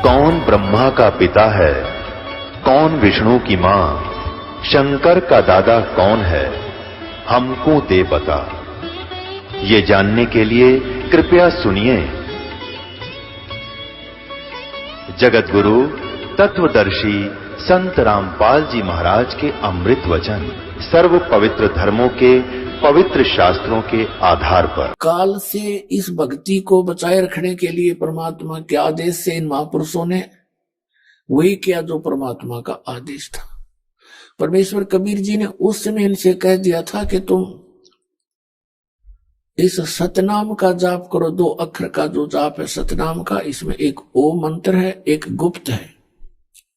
कौन ब्रह्मा का पिता है, कौन विष्णु की मां, शंकर का दादा कौन है, हमको दे बता। ये जानने के लिए कृपया सुनिए। जगत गुरु तत्वदर्शी संत रामपाल जी महाराज के अमृत वचन सर्व पवित्र धर्मों के पवित्र शास्त्रों के आधार पर काल से इस भक्ति को बचाए रखने के लिए परमात्मा के आदेश से इन महापुरुषों ने वही किया जो परमात्मा का आदेश था। परमेश्वर कबीर जी ने उस समय इनसे कह दिया था कि तुम इस सतनाम का जाप करो। 2 अक्षर का जो जाप है सतनाम का, इसमें एक ओम मंत्र है, एक गुप्त है,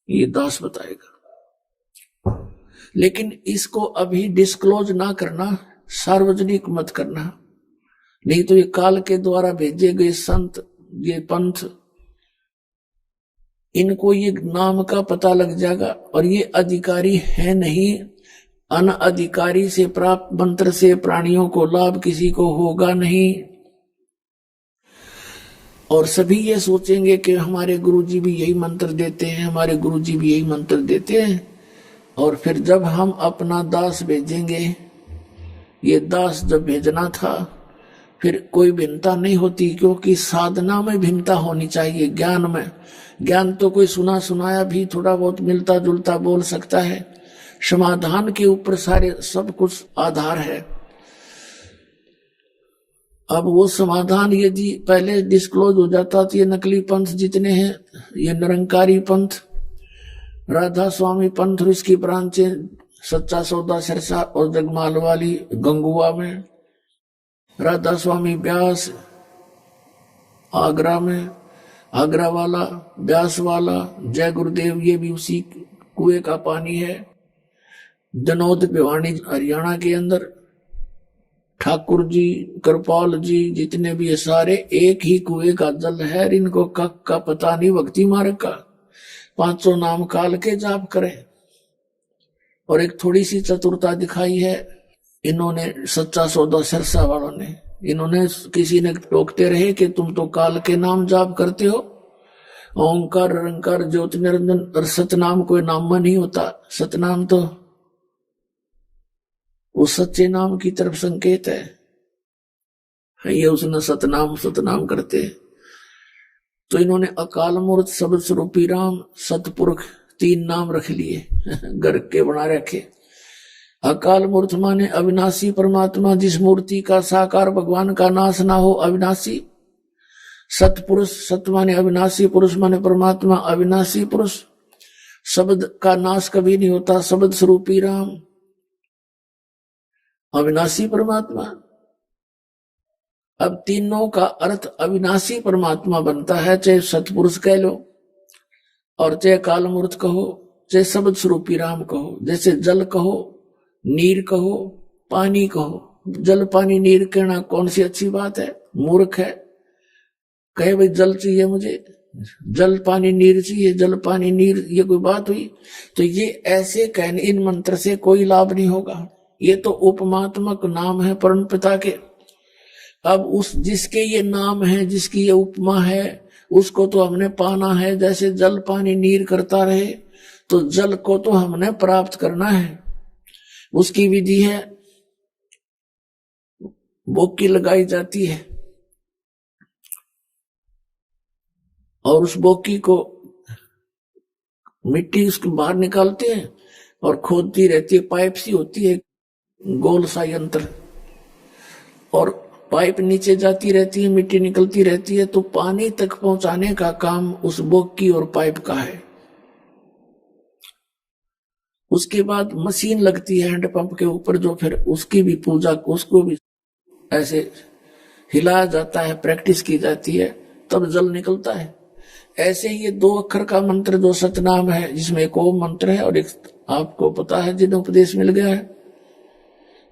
ये दास बताएगा। लेकिन इसको अभी डिस्क्लोज ना करना, सार्वजनिक मत करना, नहीं तो ये काल के द्वारा भेजे गए संत, ये पंथ, इनको ये नाम का पता लग जाएगा और ये अधिकारी है नहीं। अनअधिकारी से प्राप्त मंत्र से प्राणियों को लाभ किसी को होगा नहीं। और सभी ये सोचेंगे कि हमारे गुरुजी भी यही मंत्र देते हैं, हमारे गुरुजी भी यही मंत्र देते हैं। और फिर जब हम अपना दास भेजेंगे, ये दास जब भेजना था, फिर कोई भिन्नता नहीं होती, क्योंकि साधना में भिन्नता होनी चाहिए। ज्ञान में, ज्ञान तो कोई सुना सुनाया भी थोड़ा बहुत मिलता जुलता बोल सकता है। समाधान के ऊपर सारे सब कुछ आधार है। अब वो समाधान यदि पहले डिस्क्लोज हो जाता तो ये नकली पंथ जितने हैं, ये निरंकारी पंथ, राधा स्वामी पंथ और इसकी ब्रांचें, सच्चा सौदा सिरसा और जगमाल वाली गंगुआ में, राधा स्वामी ब्यास आगरा में, आगरा वाला ब्यास वाला जय गुरुदेव, ये भी उसी कुएं का पानी है। जनोद भिवानी हरियाणा के अंदर, ठाकुर जी, कृपाल जी, जितने भी ये सारे एक ही कुएं का जल है। इनको कक का पता नहीं, भक्ति मार्ग का 500 नाम काल के जाप करें। और एक थोड़ी सी चतुरता दिखाई है इन्होंने, सच्चा सौदा सिरसा वालों ने। इन्होंने, किसी ने टोकते रहे कि तुम तो काल के नाम जाप करते हो, ओंकार निरंकार ज्योति निरंजन, और सतनाम कोई नाम में नहीं होता। सतनाम तो उस सच्चे नाम की तरफ संकेत है। ये उसने सतनाम सतनाम करते। तो इन्होंने अकाल मूर्त, शब्द स्वरूपी राम, सतपुरुष 3 नाम रख लिए, घर के बना रखे। अकाल मूर्त माने अविनाशी परमात्मा, जिस मूर्ति का साकार भगवान का नाश ना हो, अविनाशी। सतपुरुष, सत माने अविनाशी, पुरुष माने परमात्मा, अविनाशी पुरुष। शब्द का नाश कभी नहीं होता, शब्द स्वरूपी राम, अविनाशी परमात्मा। अब तीनों का अर्थ अविनाशी परमात्मा बनता है, चाहे सतपुरुष कह लो और चाहे कालमूर्त कहो, चाहे शब्द स्वरूपी राम कहो। जैसे जल कहो, नीर कहो, पानी कहो। जल पानी नीर कहना कौन सी अच्छी बात है? मूर्ख है। कहे भाई जल चाहिए मुझे, जल पानी नीर चाहिए, जल पानी नीर, ये कोई बात हुई? तो ये ऐसे कहने, इन मंत्र से कोई लाभ नहीं होगा। ये तो उपमात्मक नाम है परम पिता के। अब उस जिसके ये नाम है, जिसकी ये उपमा है, उसको तो हमने पाना है। जैसे जल पानी नीर करता रहे, तो जल को तो हमने प्राप्त करना है। उसकी विधि है, बोकी लगाई जाती है और उस बोकी को मिट्टी उसके बाहर निकालते हैं और खोदती रहती है, पाइप सी होती है, गोल सा यंत्र, और पाइप नीचे जाती रहती है, मिट्टी निकलती रहती है। तो पानी तक पहुंचाने का काम उस बोकी और पाइप का है। उसके बाद मशीन लगती है हैंडपंप के ऊपर, जो फिर उसकी भी पूजा, उसको भी ऐसे हिलाया जाता है, प्रैक्टिस की जाती है, तब जल निकलता है। ऐसे ही ये 2 अक्षर का मंत्र जो सतनाम है, जिसमें एक ओम मंत्र है और एक आपको पता है जिन्हें उपदेश मिल गया है,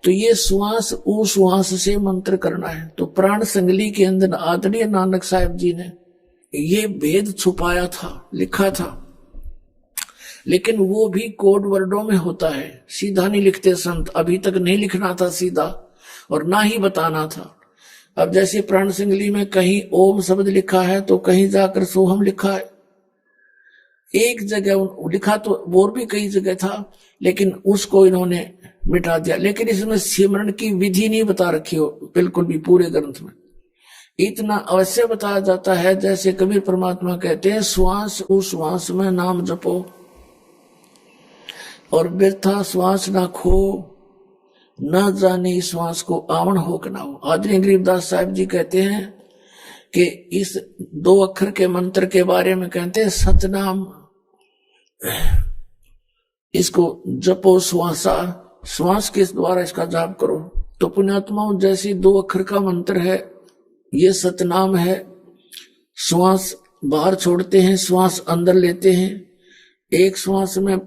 तो ये श्वास उश्वास से मंत्र करना है। तो प्राण संगली के अंदर आदरणीय नानक साहब जी ने ये भेद छुपाया था, लिखा था, लेकिन वो भी कोड वर्डों में होता है, सीधा नहीं लिखते संत। अभी तक नहीं लिखना था सीधा और ना ही बताना था। अब जैसे प्राण संगली में कहीं ओम शब्द लिखा है तो कहीं जाकर सोहम लिखा है, एक जगह लिखा तो और भी कई जगह था, लेकिन उसको इन्होंने मिटा दिया। लेकिन इसमें सिमरन की विधि नहीं बता रखी हो बिल्कुल भी पूरे ग्रंथ में। इतना अवश्य बताया जाता है, जैसे कबीर परमात्मा कहते हैं, श्वास उस श्वास में नाम जपो और व्यर्था श्वास ना खो, न जाने श्वास को आवन हो कि ना हो। आदरणीय गरीबदास साहब जी कहते हैं कि इस 2 अक्षर के मंत्र के बारे में कहते हैं, सतनाम इसको जपो, श्वास के द्वारा इसका जाप करो। तो पुण्यात्माओं, जैसी 2 अक्षर का मंत्र है, ये सतनाम है। श्वास बाहर छोड़ते हैं, श्वास अंदर लेते हैं। एक श्वास में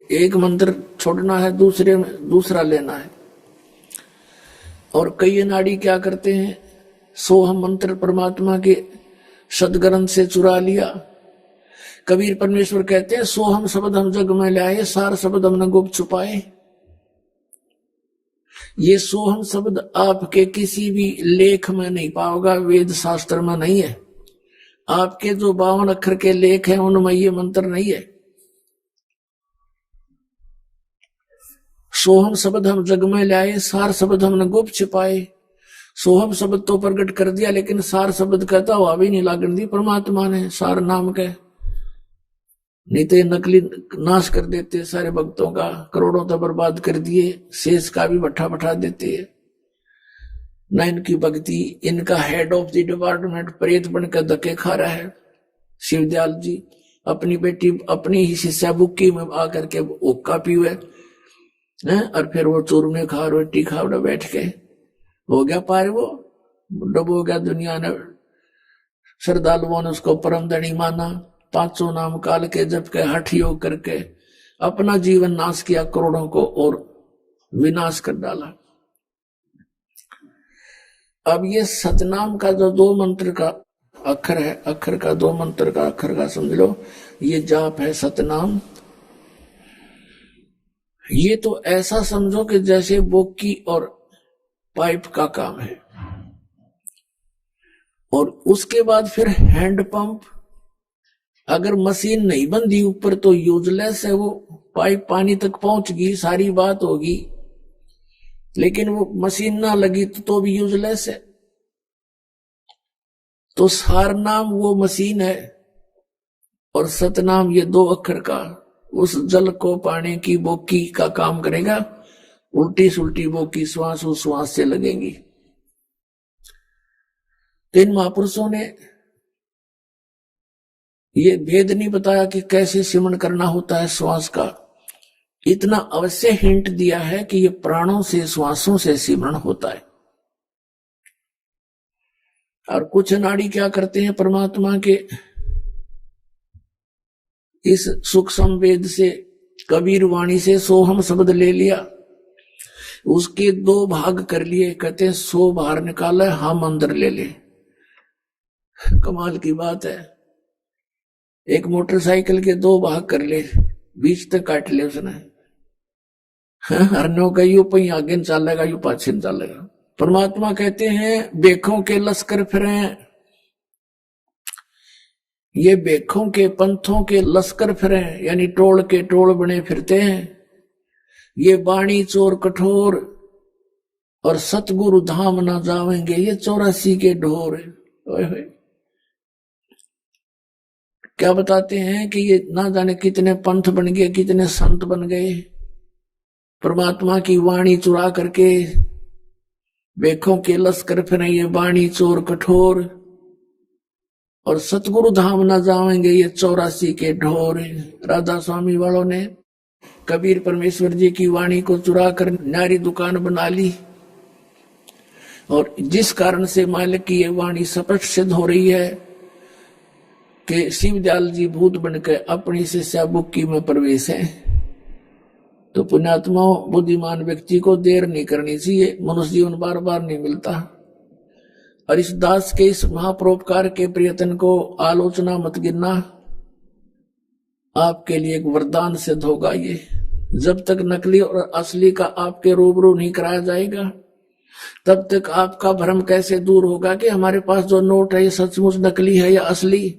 एक मंत्र छोड़ना है, दूसरे में दूसरा लेना है। और कई नाड़ी क्या करते हैं, सोहम मंत्र परमात्मा के सदग्रंथ से चुरा लिया। कबीर परमेश्वर कहते हैं, सोहम शब्द हम जग में लाए, सार शब्द हमने गुप्त छुपाए। ये सोहम शब्द आपके किसी भी लेख में नहीं पाओगा, वेद शास्त्र में नहीं है। आपके जो 52 अक्षर के लेख हैं उनमें ये मंत्र नहीं है। सोहम शब्द हम जग में लाए, सार शब्द हमने गुप्त छिपाए। सोहम शब्द तो प्रकट कर दिया, लेकिन सार शब्द कहता हुआ भी नहीं लागण दी परमात्मा ने सार नाम के। नहीं तो नकली नाश कर देते सारे भक्तों का, करोड़ों तो बर्बाद कर दिए, शेष का भी भट्ठा बैठा देते हैं। न इनकी भक्ति, इनका हेड ऑफ द डिपार्टमेंट प्रेत बनकर धक्के खा रहा है। शिवदयाल जी अपनी बेटी अपनी ही शिष्या बुक्की में आकर के ओक्का पीवे, और फिर वो चूरमे खा, रोटी खा बैठ के हो गया पार, वो डबो गया दुनिया ने। श्रद्धालुओं ने उसको परम धनी माना, 500 नाम काल के जप के हठ योग करके अपना जीवन नाश किया, करोड़ों को और विनाश कर डाला। अब ये सतनाम का जो 2 मंत्र का अक्षर है, अक्षर का 2 मंत्र का अक्षर का समझ लो, ये जाप है सतनाम। ये तो ऐसा समझो कि जैसे बोकी और पाइप का काम है। और उसके बाद फिर हैंड पंप, अगर मशीन नहीं बंधी ऊपर तो यूजलेस है वो। पाइप पानी तक पहुंच गई, सारी बात होगी, लेकिन वो मशीन ना लगी तो भी यूजलेस है। तो सार नाम वो मशीन है और सतनाम ये 2 अक्षर का उस जल को पाने की बोकी का काम करेगा। उल्टी सुल्टी बोकी श्वास उस श्वास से लगेंगी। तो इन महापुरुषों ने ये भेद नहीं बताया कि कैसे सिमरन करना होता है श्वास का। इतना अवश्य हिंट दिया है कि ये प्राणों से, श्वासों से सिमरन होता है। और कुछ नाड़ी क्या करते हैं, परमात्मा के इस सूक्ष्म वेद से, कबीर वाणी से सोहम शब्द ले लिया, उसके 2 भाग कर लिए। कहते हैं 100 बाहर निकाला, हम अंदर ले ले। कमाल की बात है। एक मोटरसाइकिल के 2 भाग कर ले, बीच तक काट ले उसने। हरनों का यू पही आगे चलेगा, यू पाछे चलेगा। परमात्मा कहते हैं बेखों के लश्कर फिरे, ये बेखों के पंथों के लश्कर फिरे, यानी टोल के टोल बने फिरते हैं। ये बाणी चोर कठोर और सतगुरु धाम ना जावेंगे, ये 84 के ढोर। क्या बताते हैं कि ये ना जाने कितने पंथ बन गए, कितने संत बन गए, परमात्मा की वाणी चुरा करके बेखों के लश्कर फिरे, ये बाणी चोर कठोर और सतगुरु धाम ना जावेंगे, ये 84 के ढोर। राधा स्वामी वालों ने कबीर परमेश्वर जी की वाणी को चुरा कर नारी दुकान बना ली, और जिस कारण से मालिक की ये वाणी स्पष्ट सिद्ध हो रही है कि शिवदयाल जी भूत बनकर अपनी शिष्या बुक्की में प्रवेश है। तो पुण्यात्माओं, बुद्धिमान व्यक्ति को देर नहीं करनी चाहिए, मनुष्य जीवन बार बार नहीं मिलता। और इस दास के इस महापरोपकार के प्रयत्न को आलोचना मत गिनना, आपके लिए एक वरदान सिद्ध होगा। ये जब तक नकली और असली का आपके रूबरू नहीं कराया जाएगा, तब तक आपका भ्रम कैसे दूर होगा कि हमारे पास जो नोट है ये सचमुच नकली है या असली।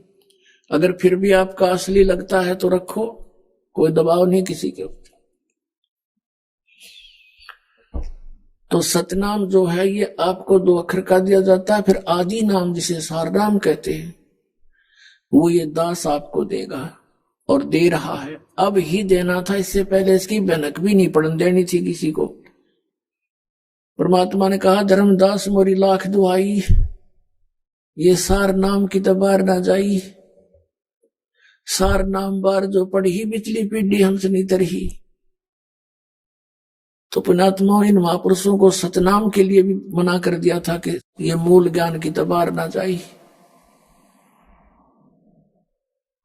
अगर फिर भी आपका असली लगता है तो रखो, कोई दबाव नहीं किसी के ऊपर। तो सतनाम जो है ये आपको 2 अक्षर का दिया जाता है। फिर आदि नाम जिसे सारनाम कहते हैं वो ये दास आपको देगा और दे रहा है। अब ही देना था, इससे पहले इसकी भनक भी नहीं पड़न देनी थी किसी को। परमात्मा ने कहा धर्मदास मोरी लाख दुआई, ये सार नाम की तबार ना जाई। सार नाम बार जो पढ़ी बिचली पीढ़ी हमसे नहीं तरही। तो पुण्यात्मा इन महापुरुषों को सतनाम के लिए भी मना कर दिया था कि ये मूल ज्ञान की तबार ना जाए।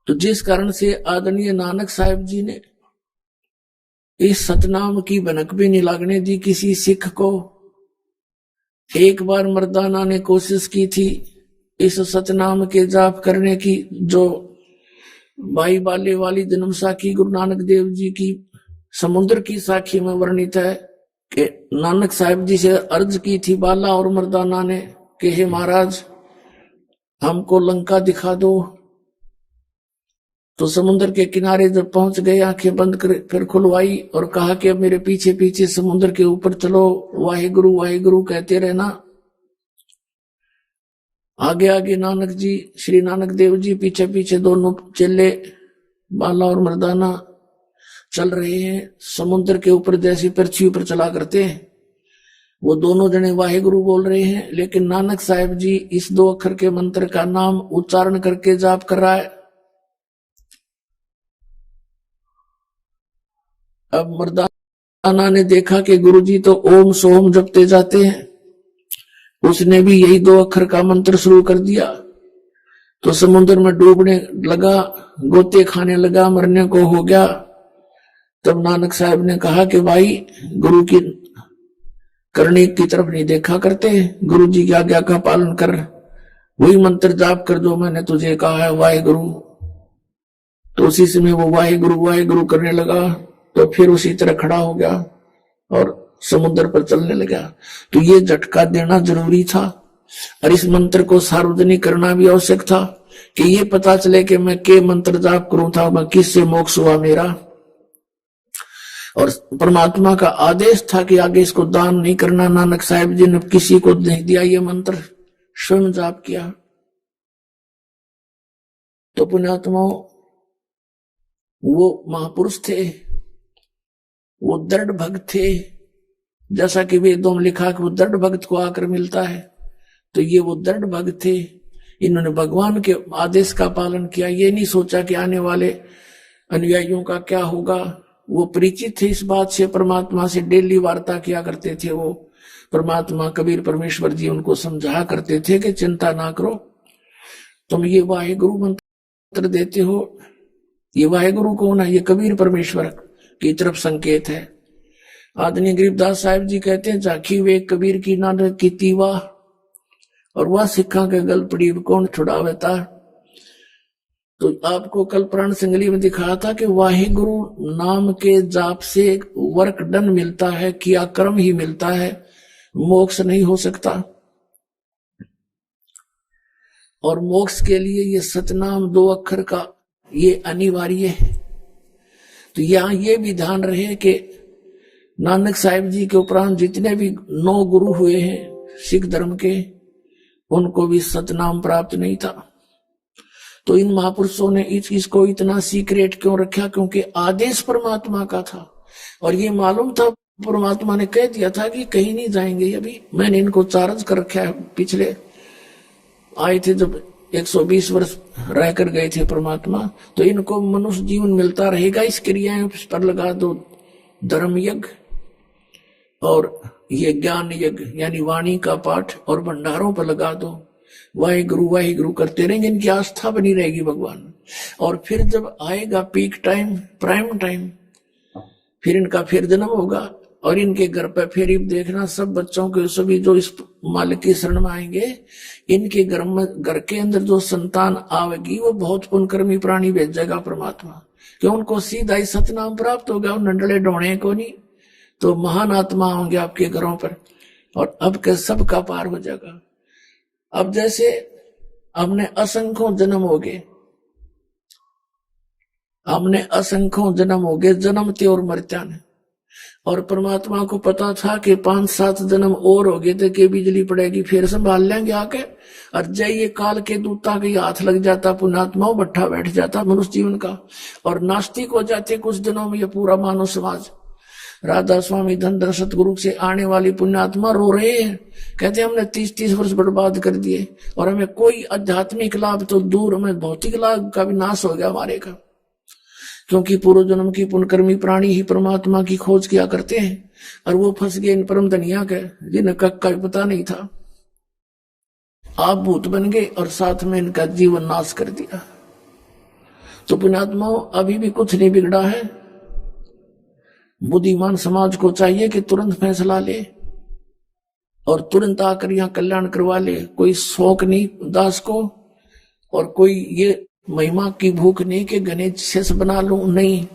तो जिस कारण से आदरणीय नानक साहिब जी ने इस सतनाम की भनक भी नहीं लागने दी किसी सिख को। एक बार मर्दाना ने कोशिश की थी इस सतनाम के जाप करने की, जो भाई बाले वाली जन्म साखी गुरु नानक देव जी की समुद्र की साखी में वर्णित है कि नानक साहिब जी से अर्ज की थी बाला और मर्दाना ने कि हे महाराज हमको लंका दिखा दो। तो समुद्र के किनारे जब पहुंच गए आंखें बंद कर फिर खुलवाई और कहा कि अब मेरे पीछे पीछे समुद्र के ऊपर चलो, वाहिगुरु कहते रहना। आगे आगे नानक जी श्री नानक देव जी, पीछे पीछे दोनों चेले बाला और मर्दाना चल रहे हैं। समुद्र के ऊपर जैसी पृथ्वी पर चला करते हैं वो दोनों जने वाहिगुरु बोल रहे हैं, लेकिन नानक साहिब जी इस 2 अक्षर के मंत्र का नाम उच्चारण करके जाप कर रहा है। अब मर्दाना ने देखा कि गुरुजी तो ओम सोम जपते जाते हैं, उसने भी यही 2 अक्षर का मंत्र शुरू कर दिया। तो समुद्र में डूबने लगा, गोते खाने लगा, मरने को हो गया। तब नानक साहब ने कहा कि भाई गुरु की करने की तरफ नहीं देखा करते, गुरु जी की आज्ञा का पालन कर, वही मंत्र जाप कर जो मैंने तुझे कहा है वाहिगुरु। तो उसी समय वो वाहिगुरु करने लगा। तो फिर उसी तरह खड़ा हो गया और समुद्र पर चलने लगा। तो ये झटका देना जरूरी था और इस मंत्र को सार्वजनिक करना भी आवश्यक था कि ये पता चले कि मैं के मंत्र जाप करूं था, मैं किससे मोक्ष हुआ मेरा। और परमात्मा का आदेश था कि आगे इसको दान नहीं करना। नानक साहिब जी ने किसी को नहीं दिया ये मंत्र, स्वयं जाप किया। तो पुण्यात्माओं वो महापुरुष थे, वो दृढ़ भक्त थे। जैसा कि वेदों में लिखा कि वो दृढ़ भक्त को आकर मिलता है, तो ये वो दृढ़ भक्त थे। इन्होंने भगवान के आदेश का पालन किया, ये नहीं सोचा कि आने वाले अनुयायियों का क्या होगा। वो परिचित थे इस बात से, परमात्मा से डेली वार्ता किया करते थे। वो परमात्मा कबीर परमेश्वर जी उनको समझा करते थे कि चिंता ना करो, तुम ये वाहिगुरु मंत्र देते हो, ये वाहिगुरु कौन है? ये कबीर परमेश्वर की तरफ संकेत है। आदरणीय गरीबदास साहिब जी कहते हैं झांकी वे कबीर की नानक की तीवा, और वह सिखा के गल पड़ी कौन छुड़ावेता। तो आपको कल प्राण संगली में दिखाया था कि वाहिगुरु नाम के जाप से वर्क डन मिलता है, किया कर्म ही मिलता है, मोक्ष नहीं हो सकता। और मोक्ष के लिए ये सतनाम 2 अक्षर का ये अनिवार्य है। तो यहां ये भी ध्यान रहे कि नानक साहिब जी के उपरांत जितने भी 9 गुरु हुए हैं सिख धर्म के, उनको भी सतनाम प्राप्त नहीं था। तो इन महापुरुषों ने इसको इतना सीक्रेट क्यों रखा? क्योंकि आदेश परमात्मा का था और ये मालूम था, परमात्मा ने कह दिया था कि कहीं नहीं जाएंगे। अभी मैंने इनको चार्ज कर रखा है, पिछले आए थे जब 120 वर्ष रह कर गए थे परमात्मा, तो इनको मनुष्य जीवन मिलता रहेगा। इस क्रियाएं पर लगा दो धर्म यज्ञ और ये ज्ञान यज्ञ यानी वाणी का पाठ, और भंडारों पर लगा दो वाहिगुरु करते रहेंगे, इनकी आस्था बनी रहेगी भगवान। और फिर जब आएगा पीक टाइम, प्राइम टाइम, फिर इनका फिर जन्म होगा और इनके घर पे फिर देखना सब बच्चों के सभी जो इस मालिक की शरण में आएंगे, इनके घर के अंदर जो संतान आवेगी वो बहुत पुण्यकर्मी प्राणी भेजेगा परमात्मा, कि उनको सीधा ही सतनाम प्राप्त होगा, नंडले ढोने को नहीं। तो महान आत्मा होंगे आपके घरों पर और अब के सब का पार हो जाएगा। अब जैसे हमने असंख्यों जन्म हो गए, हमने असंख्यों जन्म हो गए, जन्मते और मरत्या ने। और परमात्मा को पता था कि 5-7 जन्म और हो गए थे कि बिजली पड़ेगी, फिर संभाल लेंगे आके। और जय ये काल के दूता के हाथ लग जाता, पुण्यात्माओं बट्ठा बैठ जाता मनुष्य जीवन का, और नास्तिक हो जाते कुछ दिनों में ये पूरा मानव समाज। राधा स्वामी धनधर सतगुरु से आने वाली पुण्यात्मा रो रहे हैं, कहते हमने 30-30 वर्ष बर्बाद कर दिए और हमें कोई आध्यात्मिक लाभ तो दूर, हमें भौतिक लाभ का भी नाश हो गया हमारे का। क्योंकि पूर्व जन्म की पुण्यकर्मी प्राणी ही परमात्मा की खोज किया करते हैं, और वो फंस गए इन परम धनिया के, जिन्हें का पता नहीं था। आप भूत बन गए और साथ में इनका जीवन नाश कर दिया। तो पुण्यात्माओं, अभी भी कुछ नहीं बिगड़ा है। बुद्धिमान समाज को चाहिए कि तुरंत फैसला ले और तुरंत आकर यहां कल्याण करवा ले। कोई शौक नहीं दास को, और कोई ये महिमा की भूख नहीं कि गणेश शेष बना लूं, नहीं।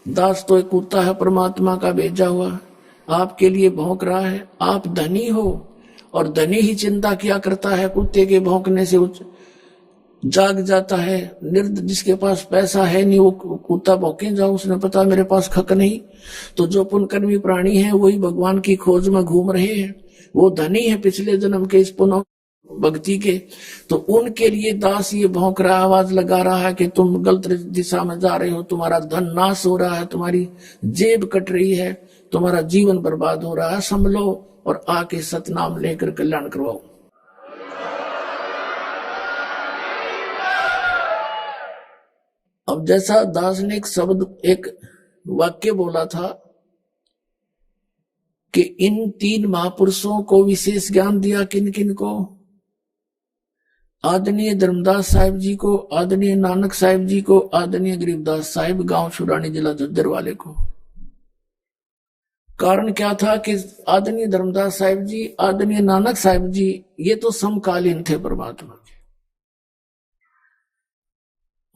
दास तो एक कुत्ता है परमात्मा का भेजा हुआ, आपके लिए भौंक रहा है। आप धनी हो और धनी ही चिंता किया करता है, कुत्ते के भौंकने से जाग जाता है। निर्द जिसके पास पैसा है नहीं, वो कुत्ता भौंके जाओ, उसने पता मेरे पास खक नहीं। तो जो पुण्यकर्मी प्राणी हैं वही भगवान की खोज में घूम रहे हैं, वो धनी है पिछले जन्म के इस पुनः भक्ति के। तो उनके लिए दास ये भौंक रहा, आवाज लगा रहा है कि तुम गलत दिशा में जा रहे हो, तुम्हारा धन नाश हो रहा है, तुम्हारी जेब कट रही है, तुम्हारा जीवन बर्बाद हो रहा है, संभलो और आके सतनाम लेकर कल्याण करवाओ। अब जैसा दास ने एक शब्द, एक वाक्य बोला था कि इन 3 महापुरुषों को विशेष ज्ञान दिया, किन किन को? आदरणीय धर्मदास साहिब जी को, आदरणीय नानक साहिब जी को, आदरणीय गरीबदास साहिब गांव छुड़ानी जिला झज्जर वाले को। कारण क्या था कि आदरणीय धर्मदास साहिब जी, आदरणीय नानक साहिब जी, ये तो समकालीन थे परमात्मा के।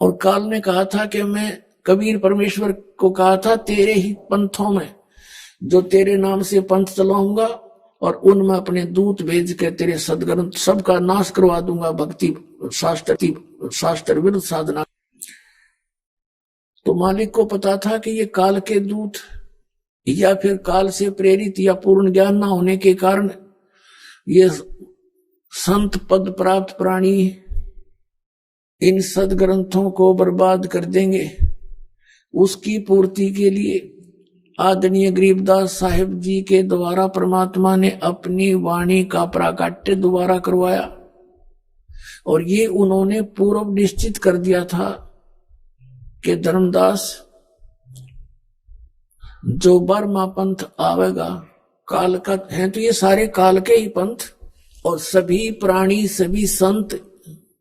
और काल ने कहा था कि मैं, कबीर परमेश्वर को कहा था, तेरे ही पंथों में जो तेरे नाम से पंथ चलाऊंगा और उनमें अपने दूत भेज के तेरे सदग्रंथ सबका नाश करवा दूंगा, भक्ति शास्त्र विरुद्ध साधना। तो मालिक को पता था कि ये काल के दूत या फिर काल से प्रेरित या पूर्ण ज्ञान ना होने के कारण ये संत पद प्राप्त प्राणी इन सदग्रंथों को बर्बाद कर देंगे। उसकी पूर्ति के लिए आदरणीय गरीबदास साहिब जी के द्वारा परमात्मा ने अपनी वाणी का प्राकट्य दोबारा करवाया, और ये उन्होंने पूर्व निश्चित कर दिया था कि धर्मदास जो बर्मा पंथ आवेगा काल का है, तो ये सारे काल के ही पंथ, और सभी प्राणी सभी संत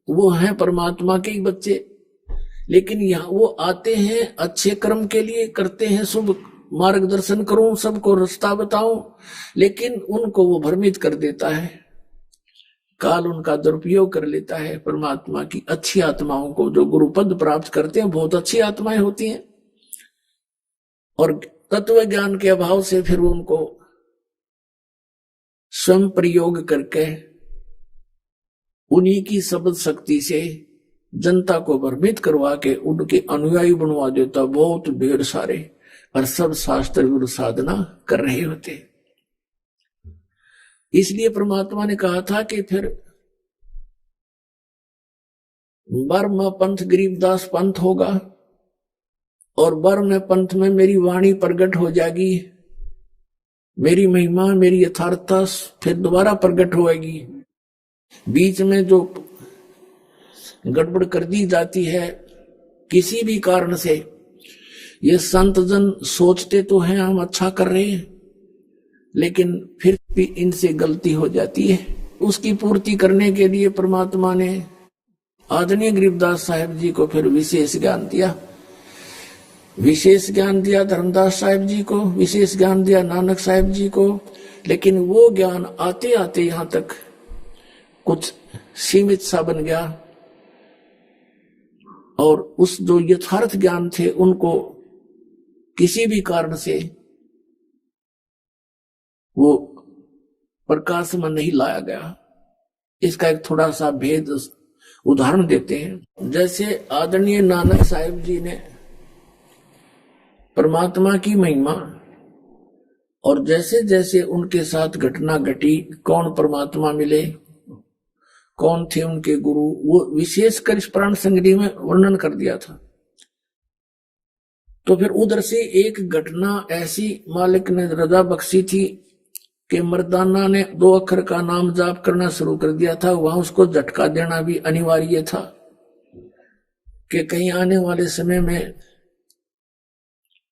वो हैं परमात्मा के ही बच्चे। लेकिन यहाँ वो आते हैं अच्छे कर्म के लिए, करते हैं शुभ, मार्गदर्शन करूं, सबको रास्ता बताऊं, लेकिन उनको वो भ्रमित कर देता है। काल उनका दुरुपयोग कर लेता है। परमात्मा की अच्छी आत्माओं को जो गुरु पद प्राप्त करते हैं, बहुत अच्छी आत्माएं होती हैं, और तत्व ज्ञान के अभाव से फिर उनको स्वयं प्रयोग करके उन्हीं की शब्द शक्ति से जनता को भ्रमित करवा के उनके अनुयायी बनवा देता, बहुत ढेर सारे, और सब शास्त्र विरुद्ध साधना कर रहे होते। इसलिए परमात्मा ने कहा था कि फिर बर्म पंथ गरीबदास पंथ होगा, और बर्म पंथ में मेरी वाणी प्रकट हो जाएगी, मेरी महिमा मेरी यथार्थता फिर दोबारा प्रकट होएगी। बीच में जो गड़बड़ कर दी जाती है किसी भी कारण से, ये संत जन सोचते तो हैं हम अच्छा कर रहे हैं, लेकिन फिर भी इनसे गलती हो जाती है। उसकी पूर्ति करने के लिए परमात्मा ने आदरणीय गरीबदास साहिब जी को फिर विशेष ज्ञान दिया। विशेष ज्ञान दिया धर्मदास साहिब जी को, विशेष ज्ञान दिया नानक साहिब जी को, लेकिन वो ज्ञान आते आते यहां तक कुछ सीमित सा बन गया, और उस जो यथार्थ ज्ञान थे उनको किसी भी कारण से वो प्रकाश में नहीं लाया गया। इसका एक थोड़ा सा भेद उदाहरण देते हैं। जैसे आदरणीय नानक साहिब जी ने परमात्मा की महिमा, और जैसे जैसे उनके साथ घटना घटी, कौन परमात्मा मिले, कौन थे उनके गुरु, वो विशेषकर इस प्राण संगति में वर्णन कर दिया था। तो फिर उधर से एक घटना ऐसी मालिक ने रजा बख्शी थी कि मर्दाना ने 2 अक्षर का नाम जाप करना शुरू कर दिया था। वहां उसको झटका देना भी अनिवार्य था कि कहीं आने वाले समय में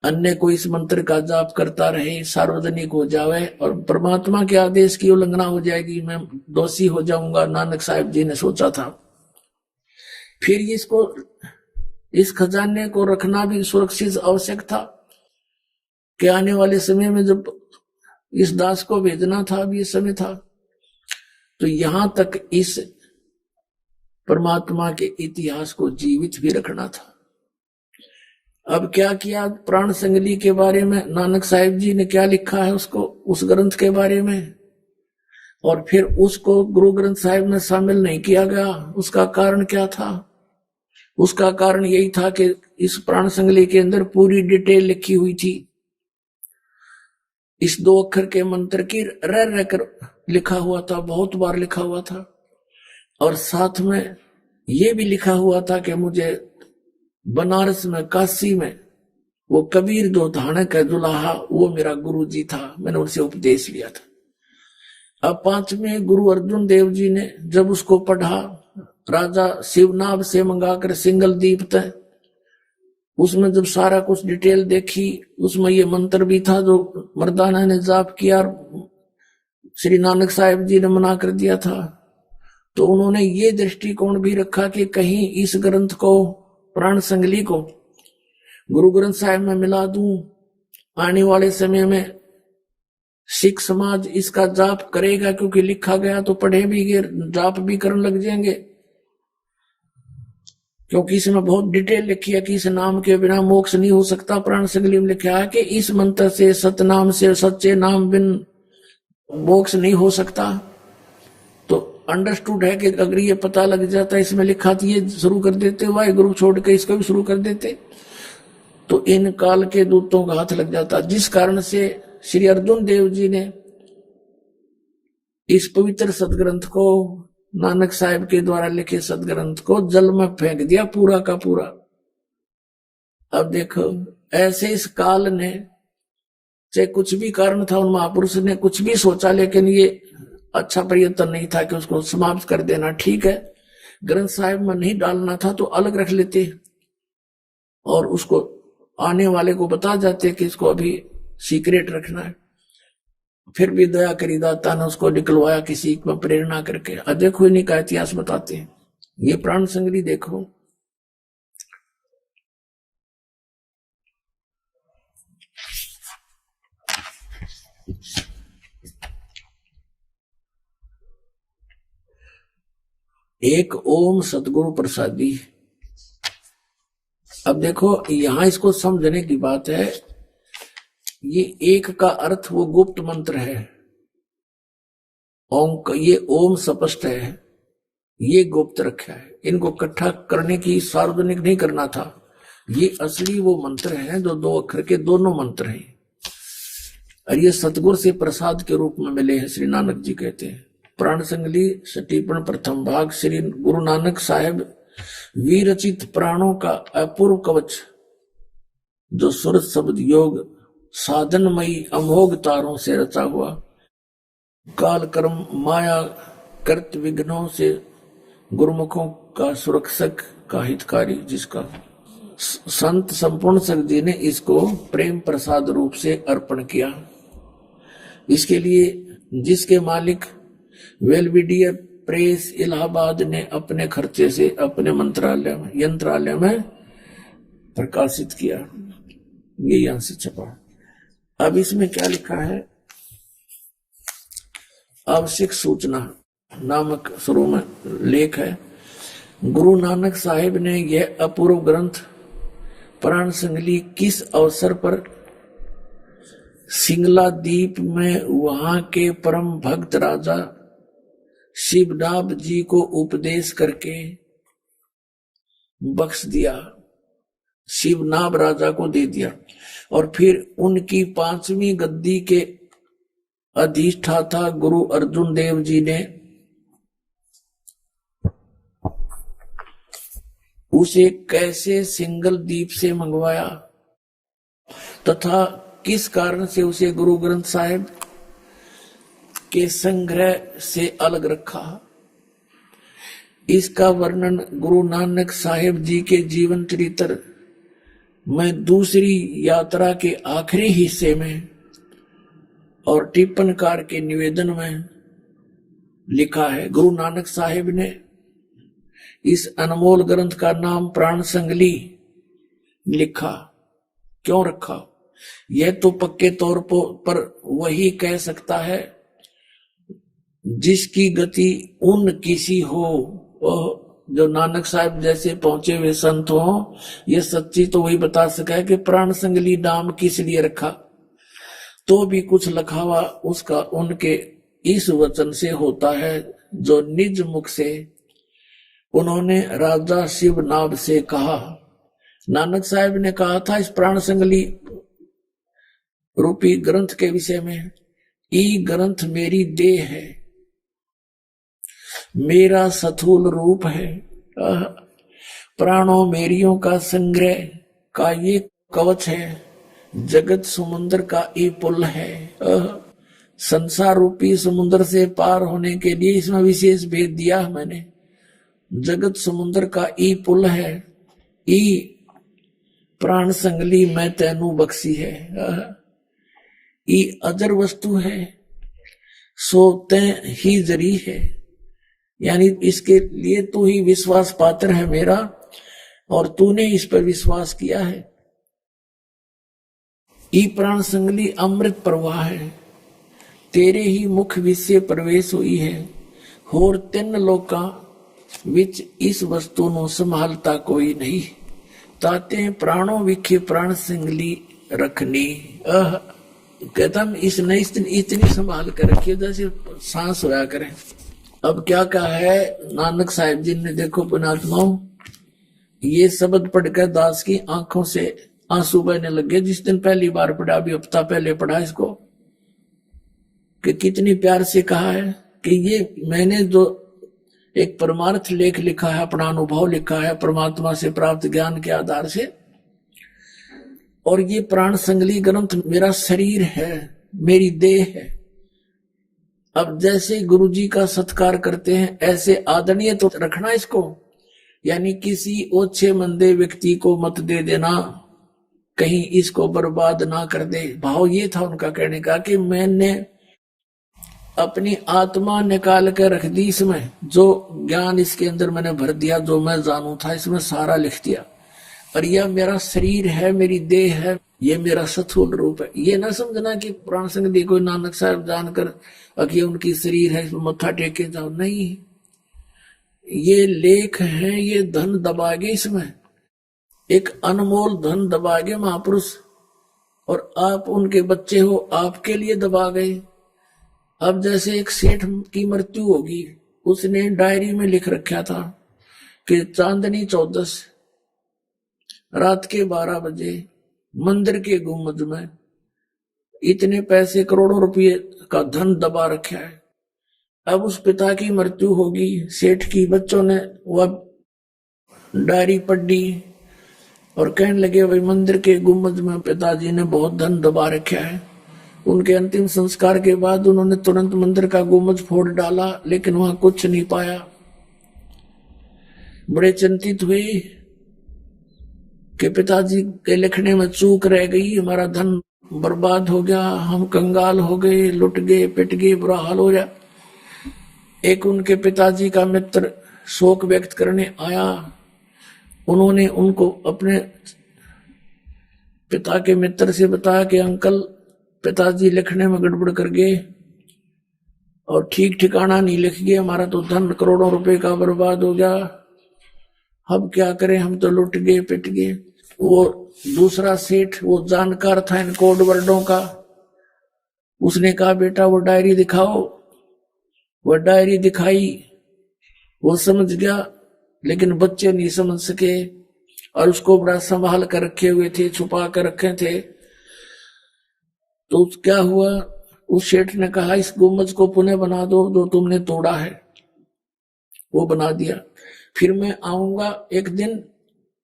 अन्य कोई इस मंत्र का जाप करता रहे, सार्वजनिक हो जावे और परमात्मा के आदेश की उल्लंघना हो जाएगी, मैं दोषी हो जाऊंगा, नानक साहिब जी ने सोचा था। फिर इसको, इस खजाने को रखना भी सुरक्षित आवश्यक था कि आने वाले समय में जब इस दास को भेजना था, अभी इस समय था, तो यहां तक इस परमात्मा के इतिहास को जीवित भी रखना था। अब क्या किया, प्राण संगली के बारे में नानक साहिब जी ने क्या लिखा है उसको, उस ग्रंथ के बारे में, और फिर उसको गुरु ग्रंथ साहिब में शामिल नहीं किया गया। उसका कारण क्या था? उसका कारण यही था कि इस प्राण संगली के अंदर पूरी डिटेल लिखी हुई थी। इस 2 अक्षर के मंत्र की रह कर लिखा हुआ था, बहुत बार लिखा हुआ था, और साथ में यह भी लिखा हुआ था कि मुझे बनारस में, काशी में वो कबीर दो धाने का दुल्हा, वो मेरा गुरु जी था, मैंने उनसे उपदेश लिया था। अब 5वें गुरु अर्जुन देव जी ने जब उसको पढ़ा, राजा शिवनाभ से मंगाकर सिंगल दीप तय, उसमें जब सारा कुछ डिटेल देखी, उसमें ये मंत्र भी था जो मर्दाना ने जाप किया और श्री नानक साहिब जी ने मना कर दिया था। तो उन्होंने ये दृष्टिकोण भी रखा कि कहीं इस ग्रंथ को, प्राण संगली को गुरु ग्रंथ साहिब में मिला दूं, आने वाले समय में सिख समाज इसका जाप करेगा, क्योंकि लिखा गया तो पढ़े भी गए, जाप भी करने लग जाएंगे, क्योंकि इसमें बहुत डिटेल लिखी है कि इस नाम के बिना मोक्ष नहीं हो सकता। प्राण संगली में लिखा है कि इस मंत्र से, सतनाम से, सच्चे नाम बिन मोक्ष नहीं हो सकता। तो अंडरस्टूड है कि अगर ये पता लग जाता, इसमें लिखा था, ये शुरू कर देते, वाहे गुरु छोड़ के इसको भी शुरू कर देते, तो इन काल के दूतों का हाथ लग जाता। जिस कारण से श्री अर्जुन देव जी ने इस पवित्र सदग्रंथ को, नानक साहिब के द्वारा लिखे सदग्रंथ को जल में फेंक दिया पूरा का पूरा। अब देखो, ऐसे इस काल ने, चाहे कुछ भी कारण था, उन महापुरुष ने कुछ भी सोचा, लेकिन ये अच्छा प्रयत्न नहीं था कि उसको समाप्त कर देना। ठीक है, ग्रंथ साहिब में नहीं डालना था तो अलग रख लेते और उसको आने वाले को बता जाते कि इसको अभी सीक्रेट रखना है। फिर भी दया करी दाता ने उसको निकलवाया किसी में प्रेरणा करके। देखो इन्हीं का इतिहास बताते हैं। ये प्राण संगली देखो, एक ओम सतगुरु प्रसादी। अब देखो यहां इसको समझने की बात है, ये एक का अर्थ वो गुप्त मंत्र है, ओम का, ये ओम स्पष्ट है, ये गुप्त रखा है, इनको इकट्ठा करने की, सार्वजनिक नहीं करना था। ये असली वो मंत्र है जो 2 अक्षर के दोनों मंत्र हैं, और ये सतगुरु से प्रसाद के रूप में मिले हैं, श्री नानक जी कहते हैं। प्राण संगली सटीपन प्रथम भाग, श्री गुरु नानक साहेब विरचित प्राणों का अपूर्व कवच, जो सुरत शब्द योग साधनमयी अमोघ तारों से रचा हुआ, काल कर्म माया कर्त विघ्नों से गुरुमुखों का सुरक्षक का हितकारी, जिसका संत संपूर्ण संत जी ने इसको प्रेम प्रसाद रूप से अर्पण किया। इसके लिए जिसके मालिक वेलविडियर प्रेस इलाहाबाद ने अपने खर्चे से अपने मंत्रालय में, यंत्रालय में प्रकाशित किया। ये यहां से छपा। अब इसमें क्या लिखा है, आवश्यक सूचना नामक शुरू में लेख है। गुरु नानक साहिब ने यह अपूर्व ग्रंथ प्राण संगली किस अवसर पर सिंगला द्वीप में वहां के परम भक्त राजा शिवनाभ जी को उपदेश करके बख्श दिया, शिवनाभ राजा को दे दिया। और फिर उनकी 5वीं गद्दी के अधिष्ठाता गुरु अर्जुन देव जी ने उसे कैसे सिंगल द्वीप से मंगवाया तथा किस कारण से उसे गुरु ग्रंथ साहिब के संग्रह से अलग रखा, इसका वर्णन गुरु नानक साहिब जी के जीवन चरित्र में दूसरी यात्रा के आखिरी हिस्से में और टिप्पणकार के निवेदन में लिखा है। गुरु नानक साहिब ने इस अनमोल ग्रंथ का नाम प्राण संगली लिखा। क्यों रखा? यह तो पक्के तौर पर वही कह सकता है जिसकी गति उन किसी हो, जो नानक साहब जैसे पहुंचे हुए संत हो। यह सच्ची तो वही बता सका है कि प्राण संगली नाम किस लिए रखा। तो भी कुछ लखावा उसका उनके इस वचन से होता है जो निज मुख से उन्होंने राजा शिवनाभ से कहा। नानक साहब ने कहा था इस प्राण संगली रूपी ग्रंथ के विषय में, ई ग्रंथ मेरी देह है, मेरा स्थूल रूप है, प्राणों मेरियों का संग्रह का ये कवच है, जगत समुद्र का ये पुल है। संसार रूपी समुद्र से पार होने के लिए इसमें विशेष भेद दिया मैंने। जगत समुद्र का ई पुल है, ई प्राण संगली मैं तैनू बख्शी है, ई अजर वस्तु है, सो तैं ही जरी है। यानी इसके लिए तू ही विश्वास पात्र है मेरा, और तूने इस पर विश्वास किया है। ई प्राण संगली अमृत प्रवाह है, तेरे ही मुख विषय प्रवेश हुई है, होर 3 लोकां विच इस वस्तु नु संभालता कोई नहीं, ताते प्राणों विखे प्राण संगली रखनी। कहता इसने इतनी संभाल कर रखी जैसे सांस होया करे। अब क्या कहा है नानक साहिब जी ने, देखो पुणात्माओं, ये शब्द पढ़कर दास की आंखों से आंसू बहने लगे। जिस दिन पहली बार पढ़ा, अभी हफ्ता पहले पढ़ा इसको, कि कितनी प्यार से कहा है कि ये मैंने जो एक परमार्थ लेख लिखा है, अपना अनुभव लिखा है परमात्मा से प्राप्त ज्ञान के आधार से, और ये प्राण संगली ग्रंथ मेरा शरीर है, मेरी देह है। अब जैसे गुरुजी का सत्कार करते हैं ऐसे आदरणीय तो रखना इसको, यानी किसी ओछे मंदे व्यक्ति को मत दे देना, कहीं इसको बर्बाद ना कर दे। भाव ये था उनका कहने का कि मैंने अपनी आत्मा निकाल कर रख दी इसमें, जो ज्ञान इसके अंदर मैंने भर दिया, जो मैं जानू था इसमें सारा लिख दिया, और यह मेरा शरीर है, मेरी देह है, ये मेरा स्थूल रूप है। ये ना समझना कि प्राण संगली कोई नानक साहब जानकर कि उनकी शरीर है, इसमें मत्था टेके जाओ, नहीं। ये लेख है, ये धन दबागे, इसमें एक अनमोल धन दबागे महापुरुष, और आप उनके बच्चे हो, आपके लिए दबा गए। अब जैसे एक सेठ की मृत्यु होगी, उसने डायरी में लिख रखा था कि चांदनी 14 रात के 12 बजे मंदिर के गुम्बद में इतने पैसे, करोड़ों रुपए का धन दबा रखा है। अब उस पिता की मृत्यु होगी, सेठ की, बच्चों ने वह डायरी पढ़ी और कहने लगे भाई मंदिर के गुम्बद में पिताजी ने बहुत धन दबा रखा है। उनके अंतिम संस्कार के बाद उन्होंने तुरंत मंदिर का गुम्बद फोड़ डाला, लेकिन वहां कुछ नहीं पाया। बड़े चिंतित हुए कि पिताजी के लिखने में चूक रह गई, हमारा धन बर्बाद हो गया, हम कंगाल हो गए, लुट गए, पिट गए, बुरा हाल हो गया। एक उनके पिताजी का मित्र शोक व्यक्त करने आया, उन्होंने उनको अपने पिता के मित्र से बताया कि अंकल, पिताजी लिखने में गड़बड़ कर गए और ठीक ठिकाना नहीं लिख गए, हमारा तो धन करोड़ों रुपए का बर्बाद हो गया, अब क्या करें, हम तो लुट गए, पिट गए। वो दूसरा सेठ, वो जानकार था इन कोड वर्डों का, उसने कहा बेटा वो डायरी दिखाओ। वो डायरी दिखाई, वो समझ गया, लेकिन बच्चे नहीं समझ सके। और उसको बड़ा संभाल कर रखे हुए थे, छुपा कर रखे थे। तो क्या हुआ, उस सेठ ने कहा इस गुम्बद को पुनः बना दो जो तुमने तोड़ा है। वो बना दिया। फिर मैं आऊंगा एक दिन,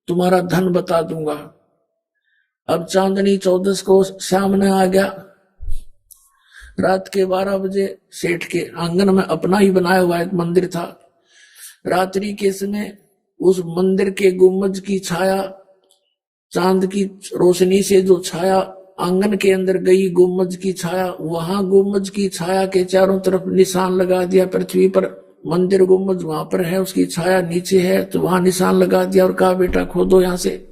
तुम्हारा धन बता दूंगा। अब चांदनी चौदस को सामने आ गया। रात के 12 बजे सेठ के आंगन में अपना ही बनाया हुआ एक मंदिर था। रात्रि के समय उस मंदिर के गुम्बद की छाया, चांद की रोशनी से जो छाया आंगन के अंदर गई, गुम्बद की छाया, वहां गुम्बद की छाया के चारों तरफ निशान लगा दिया। पृथ्वी पर मंदिर गुम्बद वहां पर है, उसकी छाया नीचे है, तो वहां निशान लगा दिया और कहा बेटा खोदो यहां से।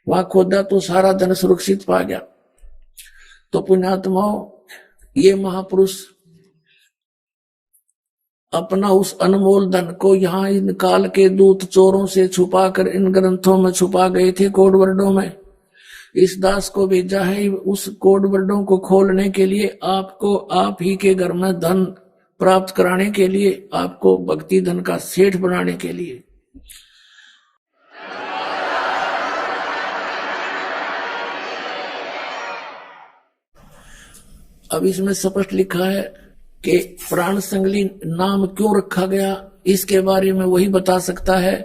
वहां खोदा तो सारा धन सुरक्षित पा गया। तो पुण्यात्माओं, ये महापुरुष अपना उस अनमोल धन को यहाँ इन काल के दूत चोरों से छुपा कर इन ग्रंथों में छुपा गए थे, कोड वर्डों में। इस दास को भेजा है उस कोड वर्डों को खोलने के लिए, आपको आप ही के घर में धन प्राप्त कराने के लिए, आपको भक्ति धन का सेठ बनाने के लिए। अब इसमें स्पष्ट लिखा है कि प्राण संगली नाम क्यों रखा गया, इसके बारे में वही बता सकता है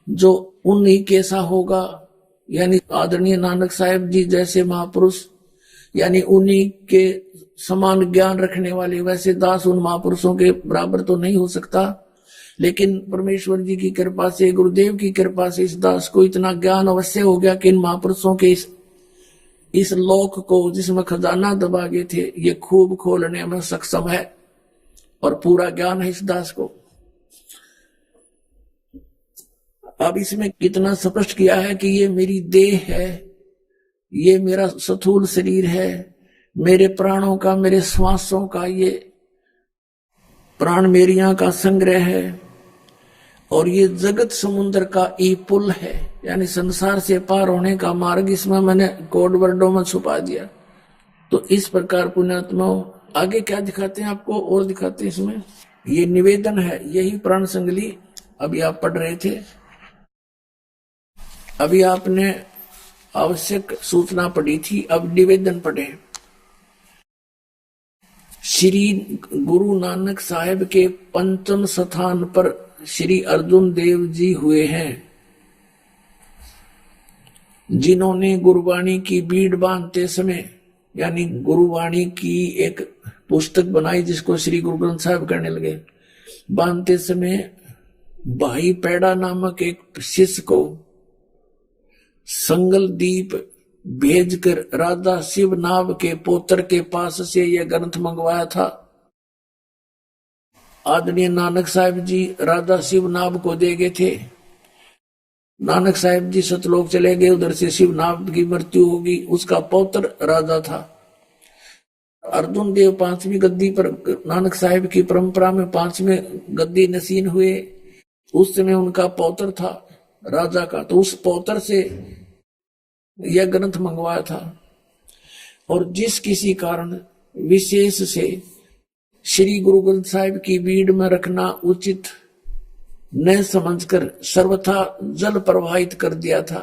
जो उन्हीं कैसा होगा, यानी आदरणीय नानक साहिब जी जैसे महापुरुष, यानी उन्हीं के समान ज्ञान रखने वाले। वैसे दास उन महापुरुषों के बराबर तो नहीं हो सकता, लेकिन परमेश्वर जी की कृपा से, गुरुदेव की कृपा से इस दास को इतना ज्ञान अवश्य हो गया कि इन महापुरुषों के इस लोक को जिसमें खजाना दबा गए थे, ये खूब खोलने में सक्षम है और पूरा ज्ञान है इस दास को। अब इसमें कितना स्पष्ट किया है कि ये मेरी देह है, ये मेरा स्थूल शरीर है, मेरे प्राणों का, मेरे श्वासों का ये प्राण मेरियां का संग्रह है, और ये जगत समुद्र का ई पुल है, यानी संसार से पार होने का मार्ग इसमें मैंने कोड वर्डों में छुपा दिया। तो इस प्रकार पुण्यात्माओं, आगे क्या दिखाते हैं आपको और दिखाते हैं इसमें, ये निवेदन है, यही प्राण संगली अभी आप पढ़ रहे थे। अभी आपने आवश्यक सूचना पढ़ी थी, अब निवेदन पढ़े। श्री गुरु नानक साहेब के पंचम स्थान पर श्री अर्जुन देव जी हुए हैं, जिन्होंने गुरुवाणी की बीड़ बांधते समय, यानी गुरुवाणी की एक पुस्तक बनाई जिसको श्री गुरु ग्रंथ साहिब करने लगे, बांधते समय भाई पैड़ा नामक एक शिष्य को संगल दीप भेजकर राधा शिव नाभ के पोत्र के पास से यह ग्रंथ मंगवाया था। आदरणीय नानक साहिब जी राधा शिव नाभ को दे गए थे। नानक साहिब जी सतलोक चले गए, उधर से शिव नाभ की मृत्यु होगी, उसका पौत्र राजा था। अर्जुन देव 5वीं गद्दी पर, नानक साहिब की परंपरा में 5वें गद्दी नसीन हुए, उस समय उनका पौत्र था राजा का, तो उस पौत्र से यह ग्रंथ मंगवाया था। और जिस किसी कारण विशेष से श्री गुरु ग्रंथ साहिब की बीड़ में रखना उचित न समझकर सर्वथा जल प्रवाहित कर दिया था।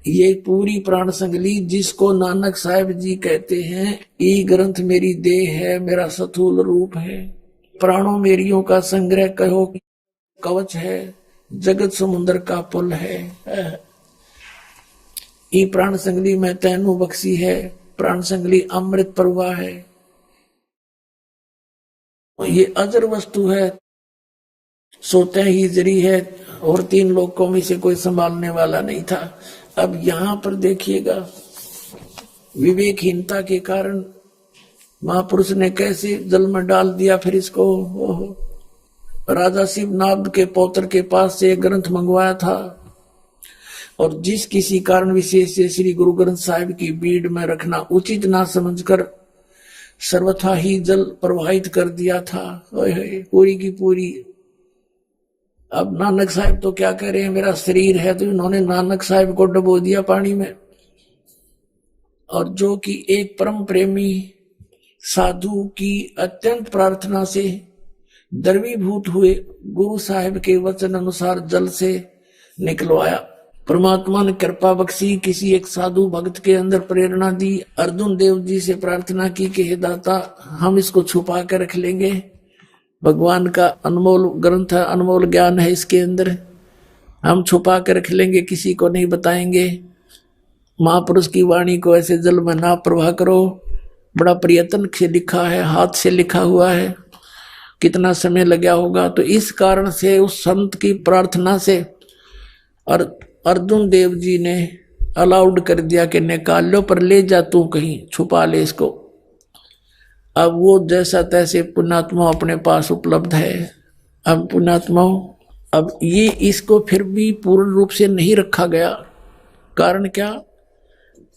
ये पूरी प्राण संगली जिसको नानक साहिब जी कहते हैं, ये ग्रंथ मेरी देह है, मेरा स्थूल रूप है, प्राणों मेरियों का संग्रह कहो, कवच है, जगत समुद्र का पुल है। ये प्राण संगली में तैनु बख्शी है, प्राण संगली अमृत प्रवाह है, ये अजर वस्तु है, सोते ही जरी है, और 3 लोकों में से कोई संभालने वाला नहीं था। अब यहां पर देखिएगा, विवेकहीनता के कारण महापुरुष ने कैसे जल में डाल दिया फिर इसको। राजा शिव नाभ के पौत्र के पास से ग्रंथ मंगवाया था, और जिस किसी कारण विशेष से श्री गुरु ग्रंथ साहिब की बीड़ में रखना उचित ना समझकर सर्वथा ही जल प्रवाहित कर दिया था, पूरी की पूरी। अब नानक साहिब तो क्या कह रहे हैं, मेरा शरीर है, तो इन्होंने नानक साहिब को डुबो दिया पानी में। और जो कि एक परम प्रेमी साधु की अत्यंत प्रार्थना से द्रवीभूत हुए, गुरु साहिब के वचन अनुसार जल से निकलवाया। परमात्मा ने कृपा बख्शी, किसी एक साधु भक्त के अंदर प्रेरणा दी। अर्जुन देव जी से प्रार्थना की कि हे दाता, हम इसको छुपा कर रख लेंगे, भगवान का अनमोल ग्रंथ है, अनमोल ज्ञान है इसके अंदर, हम छुपा कर रख लेंगे, किसी को नहीं बताएंगे। महापुरुष की वाणी को ऐसे जल में ना प्रवाह करो। बड़ा प्रयत्न से लिखा है, हाथ से लिखा हुआ है, कितना समय लगा होगा। तो इस कारण से उस संत की प्रार्थना से और अर्जुन देव जी ने अलाउड कर दिया कि निकाल लो, पर ले जा तू कहीं, छुपा ले इसको। अब वो जैसा तैसे पुण्यात्मा अपने पास उपलब्ध है। अब पुण्यात्माओं, अब ये इसको फिर भी पूर्ण रूप से नहीं रखा गया। कारण क्या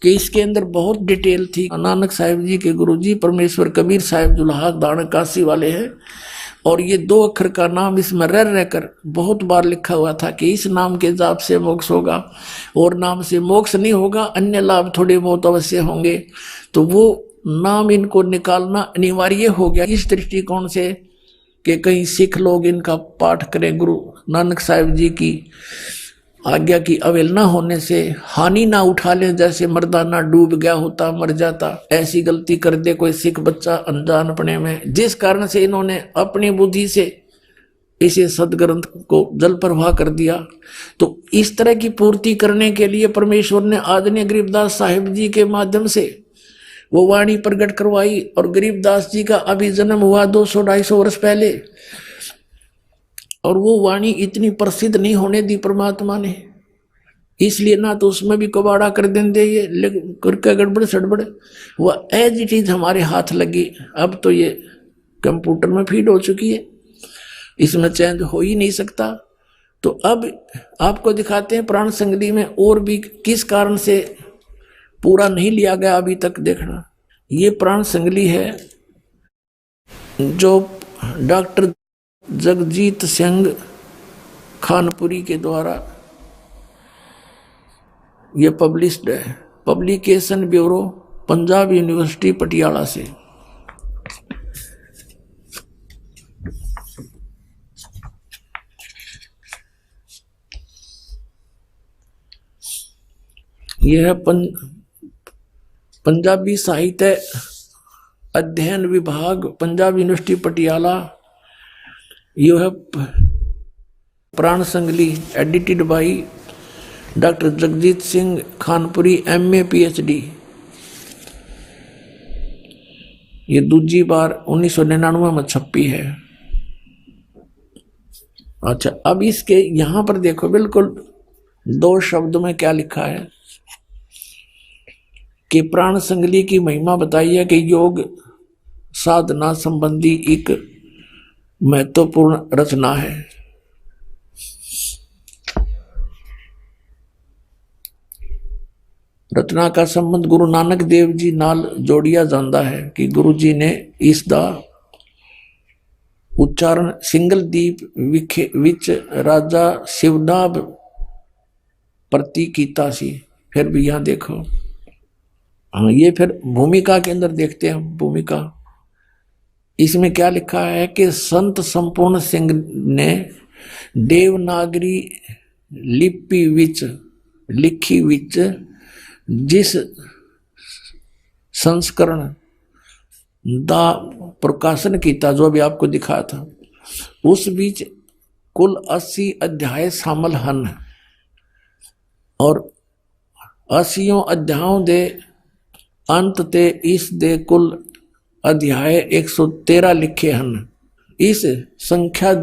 कि इसके अंदर बहुत डिटेल थी। नानक साहिब जी के गुरुजी परमेश्वर कबीर साहिब जुलाहा दान काशी वाले हैं, और ये 2 अक्षर का नाम इसमें रह रहकर बहुत बार लिखा हुआ था कि इस नाम के जाप से मोक्ष होगा, और नाम से मोक्ष नहीं होगा, अन्य लाभ थोड़े बहुत अवश्य होंगे। तो वो नाम इनको निकालना अनिवार्य हो गया इस दृष्टिकोण से कि कहीं सिख लोग इनका पाठ करें। गुरु नानक साहिब जी की आज्ञा की अवहेलना होने से हानि ना उठा लें, जैसे मर्दाना डूब गया होता, मर जाता, ऐसी गलती कर दे कोई सिख बच्चा अनजानपने में, जिस कारण से इन्होंने अपनी बुद्धि से इसे सदग्रंथ को जल प्रवाह कर दिया। तो इस तरह की पूर्ति करने के लिए परमेश्वर ने आदरणीय गरीबदास साहिब जी के माध्यम से वो वाणी प्रकट करवाई, और गरीबदास जी का अभी जन्म हुआ 200-250 वर्ष पहले, और वो वाणी इतनी प्रसिद्ध नहीं होने दी परमात्मा ने, इसलिए ना तो उसमें भी कबाड़ा कर देंगे ये करके गड़बड़ सड़बड़, वह एज इट इज हमारे हाथ लगी। अब तो ये कंप्यूटर में फीड हो चुकी है, इसमें चेंज हो ही नहीं सकता। तो अब आपको दिखाते हैं प्राण संगली में और भी किस कारण से पूरा नहीं लिया गया अभी तक। देखना, ये प्राण संगली है जो डॉक्टर जगजीत सिंह खानपुरी के द्वारा ये पब्लिश्ड है, publication bureau, Punjab university Patiala से। यह है पंजाबी साहित्य अध्ययन विभाग, पंजाब यूनिवर्सिटी पटियाला। यह है Pran Sangli, edited by doctor Jagjit Singh Khanpuri, MA PhD। ये दूसरी बार 1999 में छपी है। अच्छा, अब इसके यहां पर देखो, बिल्कुल 2 शब्दों में क्या लिखा है कि प्राण संगली की महिमा बताई है कि योग साधना संबंधी एक महत्वपूर्ण रचना है। रचना का संबंध गुरु नानक देव जी नाल जोड़िया जाता है कि गुरु जी ने इस दा उच्चारण सिंगलदीप विच राजा शिवनाभ प्रति कीता सी। फिर भी यहां देखो, हाँ, ये फिर भूमिका के अंदर देखते हैं। भूमिका इसमें क्या लिखा है कि संत संपूर्ण सिंह ने देवनागरी लिपि विच लिखी विच जिस संस्करण दा प्रकाशन किया, जो अभी आपको दिखाया था, उस बीच कुल 80 अध्याय शामिल हैं, और 80 अध्यायों दे अंत ते इस दे कुल अध्याय 113 लिखे हैं। इस संख्या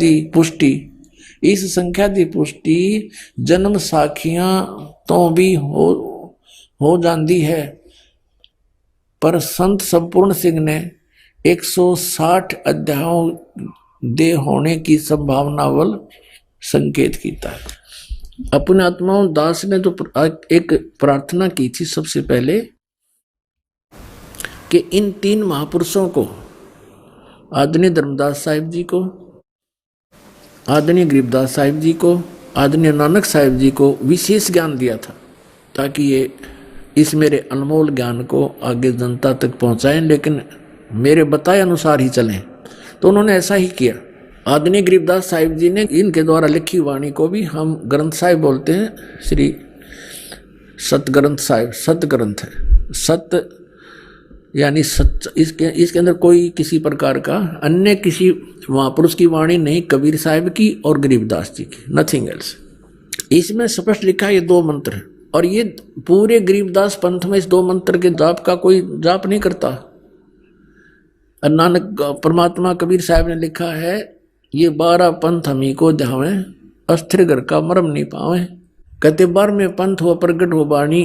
दी पुष्टि जन्म साखियां तो भी हो जाती है, पर संत संपूर्ण सिंह ने 160 अध्यायों दे होने की संभावना वल संकेत किया है। अपने आत्माओं दास ने तो एक प्रार्थना की थी सबसे पहले कि इन 3 महापुरुषों को, आदरणीय धर्मदास साहिब जी को, आदरणीय गरीबदास साहिब जी को, आदरणीय नानक साहिब जी को विशेष ज्ञान दिया था, ताकि ये इस मेरे अनमोल ज्ञान को आगे जनता तक पहुंचाएं, लेकिन मेरे बताए अनुसार ही चलें। तो उन्होंने ऐसा ही किया। आदरणीय गरीबदास साहिब जी ने इनके द्वारा लिखी वाणी को भी हम ग्रंथ साहिब बोलते हैं। श्री सत ग्रंथ साहिब, सत ग्रंथ है। सत यानी सच, इसके अंदर कोई किसी प्रकार का अन्य किसी महापुरुष की वाणी नहीं, कबीर साहिब की और गरीबदास जी की, नथिंग एल्स। इसमें स्पष्ट लिखा है ये दो मंत्र है, और ये पूरे गरीबदास पंथ में इस दो मंत्र के जाप का कोई जाप नहीं करता। नानक परमात्मा कबीर साहब ने लिखा है, ये 12 पंथ हमी को ध्यावे, अस्थिर घर का मरम नहीं पावे। कहते 12वें पंथ हो प्रगट हो बाणी,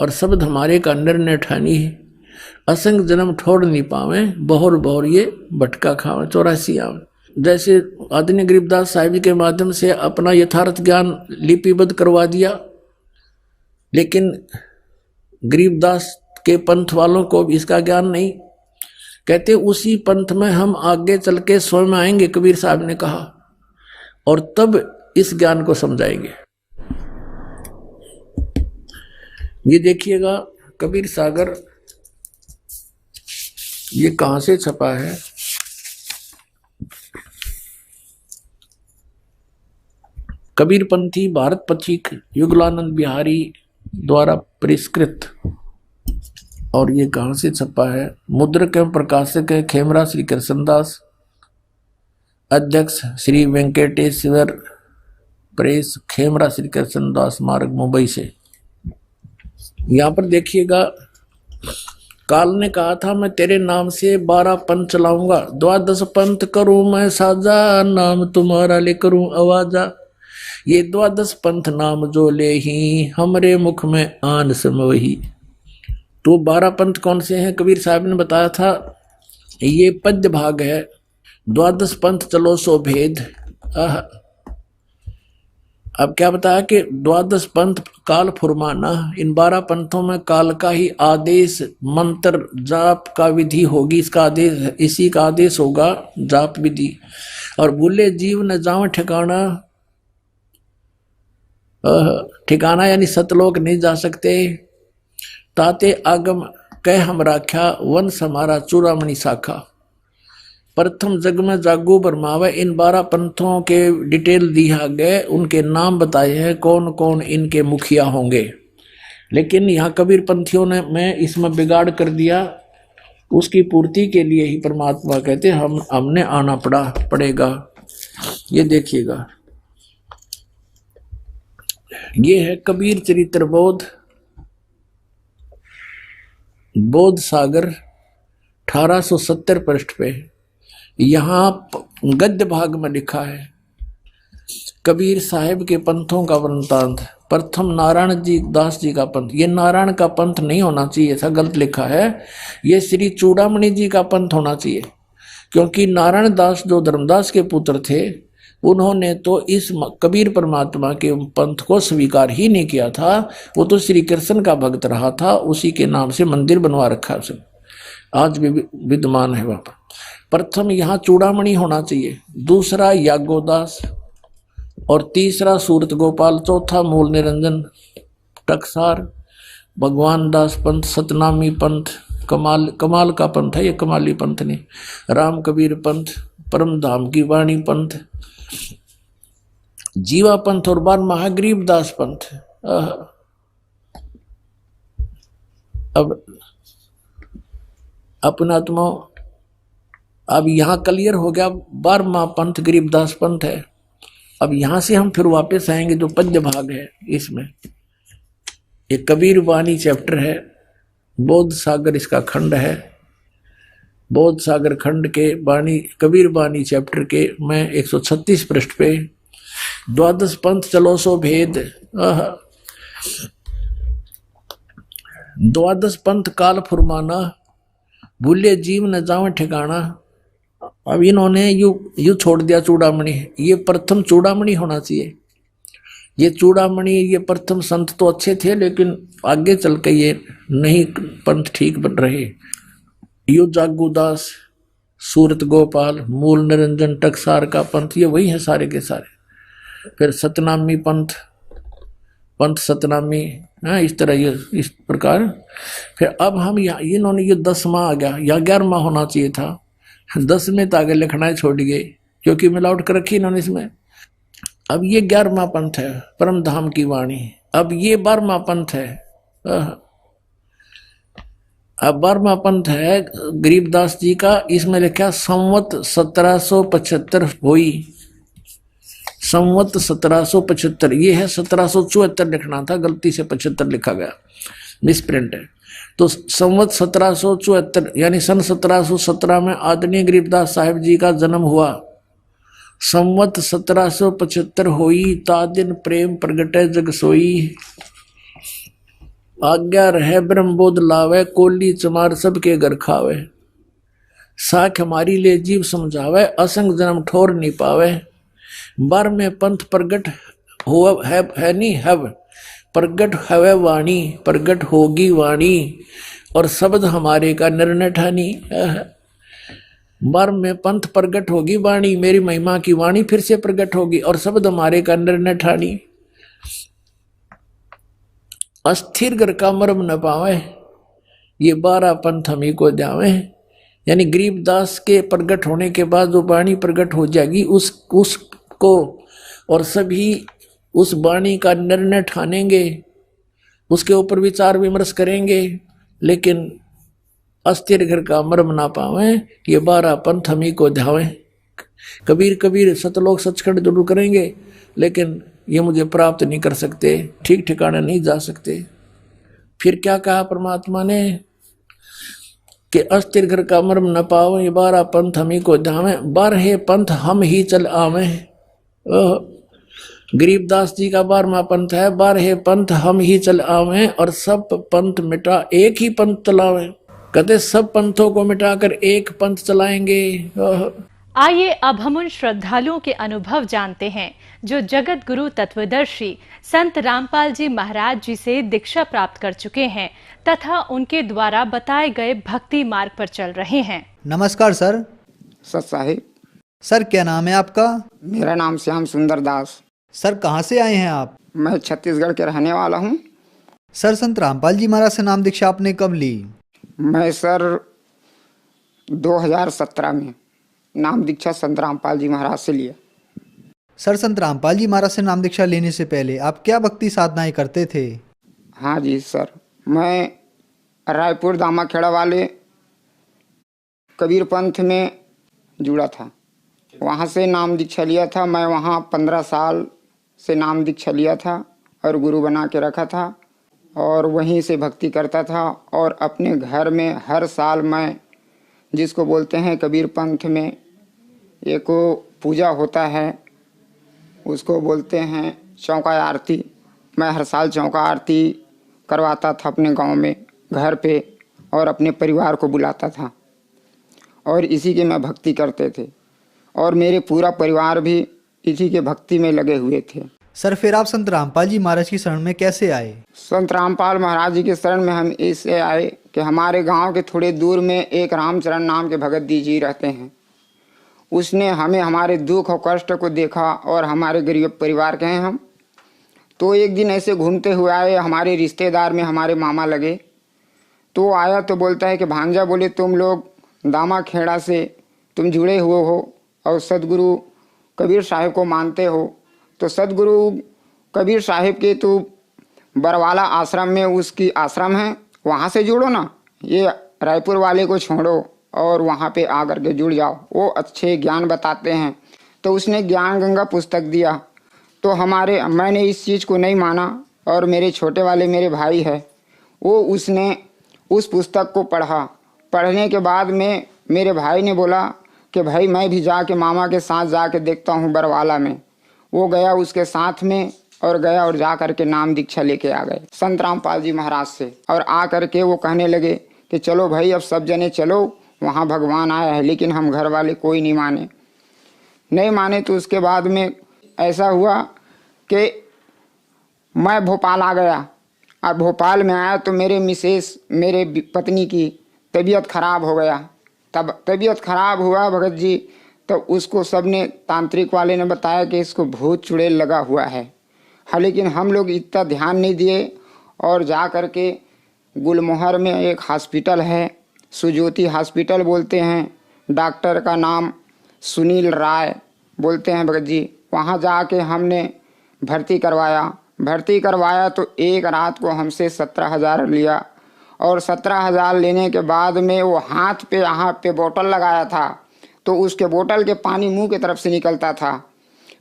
और शब्द हमारे का निर्णय ठानी है। असंग जन्म ठोड़ नहीं पावे, बहुर बहुर ये भटका खावे, 84 आवे। जैसे आदरणीय गरीबदास साहिब जी के माध्यम से अपना यथार्थ ज्ञान लिपिबद्ध करवा दिया, लेकिन गरीबदास के पंथ वालों को इसका ज्ञान नहीं। कहते उसी पंथ में हम आगे चल के स्वयं आएंगे, कबीर साहब ने कहा, और तब इस ज्ञान को समझाएंगे। ये देखिएगा कबीर सागर, ये कहां से छपा है? कबीरपंथी भारत पथिक युगलानंद बिहारी द्वारा परिष्कृत। और ये कहां से छपा है? मुद्रक एवं प्रकाशक है खेमरा श्री कृष्णदास, अध्यक्ष श्री वेंकटेश्वर प्रेस, खेमरा श्री कृष्णदास मार्ग, मुंबई से। यहां पर देखिएगा, काल ने कहा था मैं तेरे नाम से 12 पंथ चलाऊंगा, 12 पंथ करूं मैं साजा, नाम तुम्हारा ले करूं आवाजा। ये 12 पंथ नाम जो ले ही, हमरे मुख में आन समवही। तो 12 पंथ कौन से हैं? कबीर साहब ने बताया था, ये पद्य भाग है। 12 पंथ चलो सो भेद। अब क्या बताया कि 12 पंथ काल फुरमाना, इन 12 पंथों में काल का ही आदेश, मंत्र जाप का विधि होगी, इसका आदेश, इसी का आदेश होगा जाप विधि। और भूले जीव न जाओ ठिकाना, ठिकाना यानी सतलोक नहीं जा सकते। ताते आगम कह हम राख्या, वंश हमारा चूड़ामणि शाखा। प्रथम जग में जागू बरमावे, इन 12 पंथों के डिटेल दिया गए, उनके नाम बताए हैं, कौन कौन इनके मुखिया होंगे। लेकिन यहाँ कबीर पंथियों ने मैं इसमें बिगाड़ कर दिया, उसकी पूर्ति के लिए ही परमात्मा कहते हमने आना पड़ेगा। ये देखिएगा, ये है कबीर चरित्र बोध, बोध सागर 1870 पृष्ठ पे। यहाँ गद्य भाग में लिखा है कबीर साहिब के पंथों का वृंतांत। प्रथम नारायण जी दास जी का पंथ, ये नारायण का पंथ नहीं होना चाहिए था, गलत लिखा है, ये श्री चूड़ामणि जी का पंथ होना चाहिए। क्योंकि नारायण दास जो धर्मदास के पुत्र थे, उन्होंने तो इस कबीर परमात्मा के पंथ को स्वीकार ही नहीं किया था। वो तो श्री कृष्ण का भक्त रहा था, उसी के नाम से मंदिर बनवा रखा है उसने, आज भी विद्यमान है वहां पर। प्रथम यहाँ चूड़ामणि होना चाहिए, दूसरा यागोदास, और तीसरा सूरत गोपाल, चौथा मूल निरंजन टकसार, भगवान दास पंथ, सतनामी पंथ, कमाल का पंथ है ये, कमाली पंथ नहीं, राम कबीर पंथ, परम धाम की वाणी पंथ, जीवा पंथ, और 12वां गरीबदास पंथ। अब अपना आत्मा, अब यहां क्लियर हो गया, 12वां पंथ गरीबदास पंथ है। अब यहां से हम फिर वापस आएंगे जो पद्य भाग है, इसमें एक कबीर वाणी चैप्टर है, बोध सागर इसका खंड है। बोध सागर खंड के वाणी, कबीर वाणी चैप्टर के मैं 136 पृष्ठ पे, 12 पंथ चलो सो भेद। 12 पंथ काल फुरमाना, भूले जीव न जावे ठिकाना। अब इन्होंने यू छोड़ दिया चूड़ामणि, ये प्रथम चूड़ामणि होना चाहिए। ये चूड़ामणि, ये प्रथम संत तो अच्छे थे, लेकिन आगे चल के ये नहीं पंथ ठीक बन रहे। यो जागूदास, सूरत गोपाल, मूल निरंजन टकसार का पंथ, ये वही है सारे के सारे। फिर सतनामी पंथ सतनामी, इस तरह ये इस प्रकार। फिर अब हम यहाँ, इन्होंने ये 10वां आ गया, या 11वां होना चाहिए था, 10 में तो आगे लिखना छोड़ गए, क्योंकि मिलावट कर रखी इन्होंने इसमें। अब ये 11वां पंथ है परम धाम की वाणी। अब ये 12वां पंथ है। अब 12वां पंथ है गरीबदास जी का। इसमें लिखा संवत 1775 हुई। संवत 1775, ये है 1774 लिखना था, गलती से 75 लिखा गया, मिसप्रिंट है। तो संवत 1774 यानी सन 1717 में आदरणीय गरीबदास साहिब जी का जन्म हुआ। संवत 1775 होई, ता दिन प्रेम प्रगटे जग सोई। आज्ञा रहे ब्रह्मबोध लावे, कोली चमार सबके घर खावे। साख हमारी ले जीव समझावे, असंग जन्म ठोर नहीं पावे। 12वें पंथ प्रगट हुआ है नहीं हव, प्रगट हवे वाणी, प्रगट होगी वाणी और शब्द हमारे का निर्णय ठानी। 12वें पंथ प्रगट होगी वाणी, मेरी महिमा की वाणी फिर से प्रगट होगी और शब्द हमारे का निर्णय ठानी। अस्थिर घर का मर्म न पावे, ये 12 पंथ हम ही को जावे। यानी गरीबदास के प्रगट होने के बाद जो वाणी प्रगट हो जाएगी उसको और सभी उस वाणी का निर्णय ठानेंगे, उसके ऊपर विचार विमर्श करेंगे, लेकिन अस्थिर घर का मर्म ना पावे, ये 12 पंथ हम ही को ध्यावे। कबीर कबीर सतलोक सचखंड जरूर करेंगे, लेकिन ये मुझे प्राप्त नहीं कर सकते, ठीक ठिकाने नहीं जा सकते। फिर क्या कहा परमात्मा ने कि अस्थिर घर का मर्म न पाओ, ये 12 पंथ हम ही को ध्यावे। 12 पंथ हम ही चल आवे। गरीबदास जी का 12वां पंथ है, 12 पंथ हम ही चल आवे और सब पंथ मिटा एक ही पंथ चलावे। कहते सब पंथों को मिटाकर एक पंथ चलाएंगे। आइए अब हम उन श्रद्धालुओं के अनुभव जानते हैं जो जगत गुरु तत्वदर्शी संत रामपाल जी महाराज जी से दीक्षा प्राप्त कर चुके हैं तथा उनके द्वारा बताए गए भक्ति मार्ग पर चल रहे हैं। नमस्कार सर। सत साहिब। सर क्या नाम है आपका? मेरा नाम श्याम सुंदर दास। सर कहाँ से आए हैं आप? मैं छत्तीसगढ़ के रहने वाला हूँ। सर संत रामपाल जी महाराज से नाम दीक्षा आपने कब ली? मैं सर 2017 में नाम दीक्षा संत रामपाल जी महाराज से लिया। सर संत रामपाल जी महाराज से नाम दीक्षा लेने से पहले आप क्या भक्ति साधनाएं करते थे? हाँ जी सर, मैं रायपुर दामाखेड़ा वाले कबीर पंथ में जुड़ा था, वहाँ से नाम दीक्षा लिया था। मैं वहाँ 15 साल से नाम दीक्षा लिया था और गुरु बना के रखा था और वहीं से भक्ति करता था। और अपने घर में हर साल मैं जिसको बोलते हैं कबीर पंथ में एक पूजा होता है, उसको बोलते हैं चौका आरती। मैं हर साल चौका आरती करवाता था अपने गांव में घर पे और अपने परिवार को बुलाता था और इसी के मैं भक्ति करते थे और मेरे पूरा परिवार भी इसी के भक्ति में लगे हुए थे। सर फिर आप संत रामपाल जी महाराज की शरण में कैसे आए? संत रामपाल महाराज जी के शरण में हम इससे आए कि हमारे गांव के थोड़े दूर में एक रामचरण नाम के भगत जी रहते हैं। उसने हमें हमारे दुख और कष्ट को देखा और हमारे गरीब परिवार के हैं हम, तो एक दिन ऐसे घूमते हुए आए। हमारे रिश्तेदार में हमारे मामा लगे, तो आया तो बोलता है कि भांजा बोले तुम लोग दामाखेड़ा से तुम जुड़े हुए हो और सदगुरु कबीर साहिब को मानते हो, तो सदगुरु कबीर साहिब के तो बरवाला आश्रम में उसकी आश्रम है, वहाँ से जुड़ो ना, ये रायपुर वाले को छोड़ो और वहाँ पे आकर के जुड़ जाओ, वो अच्छे ज्ञान बताते हैं। तो उसने ज्ञान गंगा पुस्तक दिया, तो मैंने इस चीज़ को नहीं माना और मेरे छोटे वाले मेरे भाई है उसने उस पुस्तक को पढ़ा। पढ़ने के बाद में मेरे भाई ने बोला कि भाई मैं भी जाके मामा के साथ जाके देखता हूँ बरवाला में। वो गया उसके साथ में और गया और जा कर के नाम दीक्षा लेके आ गए संत रामपाल जी महाराज से। और आ कर के वो कहने लगे कि चलो भाई अब सब जने चलो, वहाँ भगवान आया है। लेकिन हम घर वाले कोई नहीं माने। तो उसके बाद में ऐसा हुआ कि मैं भोपाल आ गया। अब भोपाल में आया तो मेरे मिसेस मेरे पत्नी की तबीयत खराब हो गया। तब तबीयत खराब हुआ भगत जी, तो उसको सबने तांत्रिक वाले ने बताया कि इसको भूत चुड़ैल लगा हुआ है। हाँ, लेकिन हम लोग इतना ध्यान नहीं दिए और जा कर के गुलमोहर में एक हॉस्पिटल है, सुज्योति हॉस्पिटल बोलते हैं, डॉक्टर का नाम सुनील राय बोलते हैं भगत जी। वहाँ जाके हमने भर्ती करवाया तो एक रात को हमसे 17,000 लिया, और 17,000 लेने के बाद में वो हाथ पे यहाँ पे बोतल लगाया था, तो उसके बोतल के पानी मुंह की तरफ से निकलता था।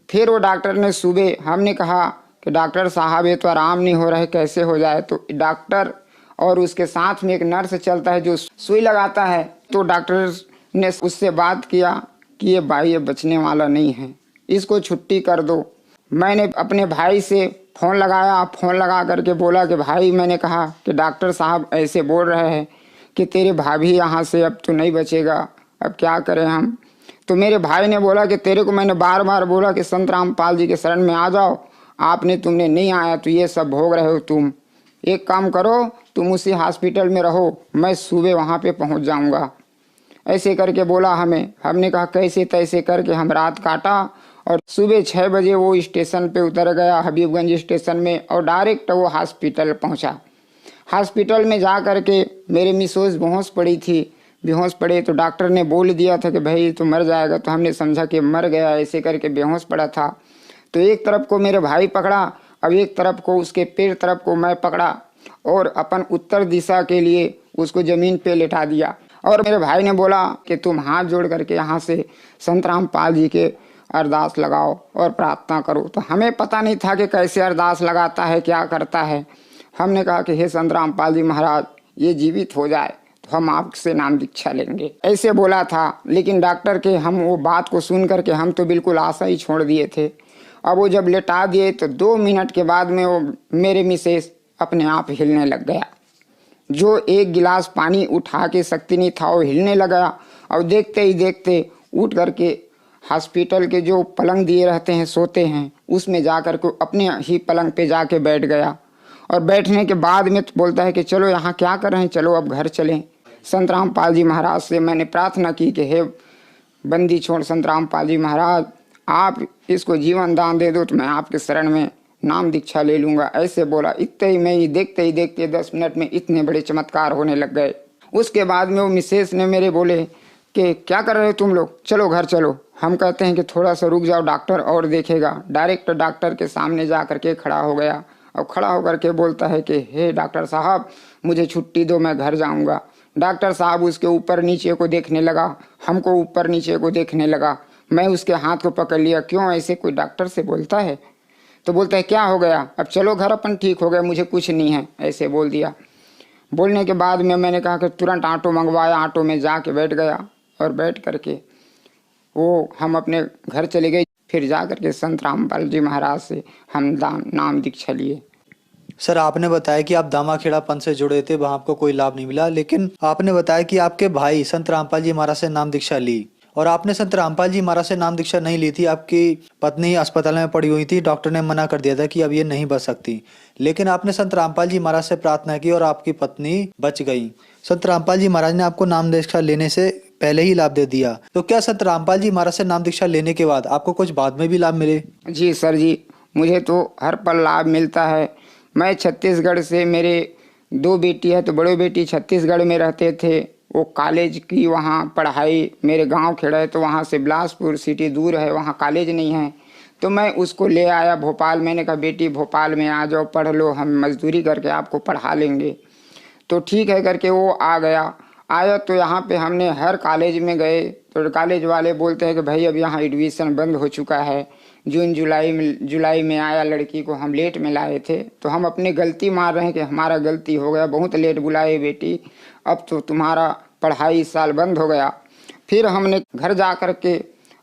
फिर वो डॉक्टर ने सुबह, हमने कहा कि डॉक्टर साहब ये तो आराम नहीं हो रहा है, कैसे हो जाए। तो डॉक्टर और उसके साथ में एक नर्स चलता है जो सुई लगाता है, तो डॉक्टर ने उससे बात किया कि ये भाई ये बचने वाला नहीं है, इसको छुट्टी कर दो। मैंने अपने भाई से फ़ोन लगाया, फ़ोन लगा करके बोला कि भाई, मैंने कहा कि डॉक्टर साहब ऐसे बोल रहे हैं कि तेरे भाभी यहाँ से अब तो नहीं बचेगा, अब क्या करें हम। तो मेरे भाई ने बोला कि तेरे को मैंने बार बार बोला कि संत रामपाल जी के शरण में आ जाओ, तुमने नहीं आया, तो ये सब भोग रहे हो तुम। एक काम करो, तुम उसी हॉस्पिटल में रहो, मैं सुबह वहाँ पे पहुँच जाऊँगा। ऐसे करके बोला हमें। हमने कहा कैसे तैसे करके हम रात काटा, और सुबह 6 बजे वो स्टेशन पे उतर गया, हबीबगंज स्टेशन में, और डायरेक्ट वो हॉस्पिटल पहुँचा। हॉस्पिटल में जा कर के मेरे मिसेस बेहोश पड़ी थी। बेहोश पड़े तो डॉक्टर ने बोल दिया था कि भाई तो मर जाएगा, तो हमने समझा कि मर गया, ऐसे करके बेहोश पड़ा था। तो एक तरफ को मेरे भाई पकड़ा, अब एक तरफ को उसके पैर तरफ को मैं पकड़ा, और अपन उत्तर दिशा के लिए उसको ज़मीन पे लेटा दिया। और मेरे भाई ने बोला कि तुम हाथ जोड़ करके यहाँ से संत रामपाल जी के अरदास लगाओ और प्रार्थना करो। तो हमें पता नहीं था कि कैसे अरदास लगाता है, क्या करता है। हमने कहा कि हे संत रामपाल जी महाराज, ये जीवित हो जाए तो हम आपसे नाम दीक्षा लेंगे, ऐसे बोला था। लेकिन डॉक्टर के हम वो बात को सुन करके हम तो बिल्कुल आशा ही छोड़ दिए थे। अब वो जब लेटा दिए तो 2 मिनट के बाद में वो मेरे मिसेस अपने आप हिलने लग गया। जो 1 गिलास पानी उठा के शक्ति नहीं था, वो हिलने लगा, और देखते ही देखते उठ करके हॉस्पिटल के जो पलंग दिए रहते हैं, सोते हैं, उसमें जा कर के अपने ही पलंग पे जाके बैठ गया। और बैठने के बाद में तो बोलता है कि चलो यहाँ क्या कर रहे हैं, चलो अब घर चलें। संत रामपाल जी महाराज से मैंने प्रार्थना की कि हे बंदी छोड़ संत रामपाल जी महाराज, आप इसको जीवन दान दे दो तो मैं आपके शरण में नाम दीक्षा ले लूँगा, ऐसे बोला। इतने ही में ही देखते ही देखते 10 मिनट में इतने बड़े चमत्कार होने लग गए। उसके बाद में वो मिसेस ने मेरे बोले कि क्या कर रहे हो तुम लोग, चलो घर चलो। हम कहते हैं कि थोड़ा सा रुक जाओ, डॉक्टर और देखेगा। डायरेक्ट डॉक्टर के सामने जा करके खड़ा हो गया, और खड़ा होकर के बोलता है कि हे डॉक्टर साहब, मुझे छुट्टी दो, मैं घर जाऊंगा। डॉक्टर साहब उसके ऊपर नीचे को देखने लगा, हमको ऊपर नीचे को देखने लगा। मैं उसके हाथ को पकड़ लिया, क्यों ऐसे कोई डॉक्टर से बोलता है? तो बोलता है क्या हो गया, अब चलो घर, अपन ठीक हो गया, मुझे कुछ नहीं है, ऐसे बोल दिया। बोलने के बाद में मैंने कहा कि तुरंत ऑटो मंगवाया, ऑटो में जाके बैठ गया, और बैठ करके वो हम अपने घर चले गए। फिर जा करके संत रामपाल जी महाराज से हम नाम दीक्षा लिए। सर, आपने बताया कि आप दामाखेड़ा पंथ से जुड़े थे, वहाँ आपको कोई लाभ नहीं मिला, लेकिन आपने बताया कि आपके भाई संत रामपाल जी महाराज से नाम दीक्षा ली, और आपने संत रामपाल जी महाराज से नाम दीक्षा नहीं ली थी। आपकी पत्नी अस्पताल में पड़ी हुई थी, डॉक्टर ने मना कर दिया था कि अब ये नहीं बच सकती, लेकिन आपने संत रामपाल जी महाराज से प्रार्थना की और आपकी पत्नी बच गई। संत रामपाल जी महाराज ने आपको नाम दीक्षा लेने से पहले ही लाभ दे दिया, तो क्या संत रामपाल जी महाराज से नाम दीक्षा लेने के बाद आपको कुछ बाद में भी लाभ मिले? जी सर जी, मुझे तो हर पल लाभ मिलता है। मैं छत्तीसगढ़ से, मेरे 2 बेटी है, तो बड़े बेटी छत्तीसगढ़ में रहते थे, वो कॉलेज की वहाँ पढ़ाई, मेरे गांव खेड़ा है तो वहाँ से बिलासपुर सिटी दूर है, वहाँ कॉलेज नहीं है, तो मैं उसको ले आया भोपाल। मैंने कहा बेटी भोपाल में आ जाओ, पढ़ लो, हम मजदूरी करके आपको पढ़ा लेंगे। तो ठीक है करके वो आ गया। आया तो यहाँ पे हमने हर कॉलेज में गए, तो कॉलेज वाले बोलते हैं कि भाई अब यहाँ एडमिशन बंद हो चुका है। जून जुलाई में आया, लड़की को हम लेट में लाए थे, तो हम अपनी गलती मार रहे हैं कि हमारा गलती हो गया, बहुत लेट बुलाए बेटी, अब तो तुम्हारा पढ़ाई इस साल बंद हो गया। फिर हमने घर जा कर के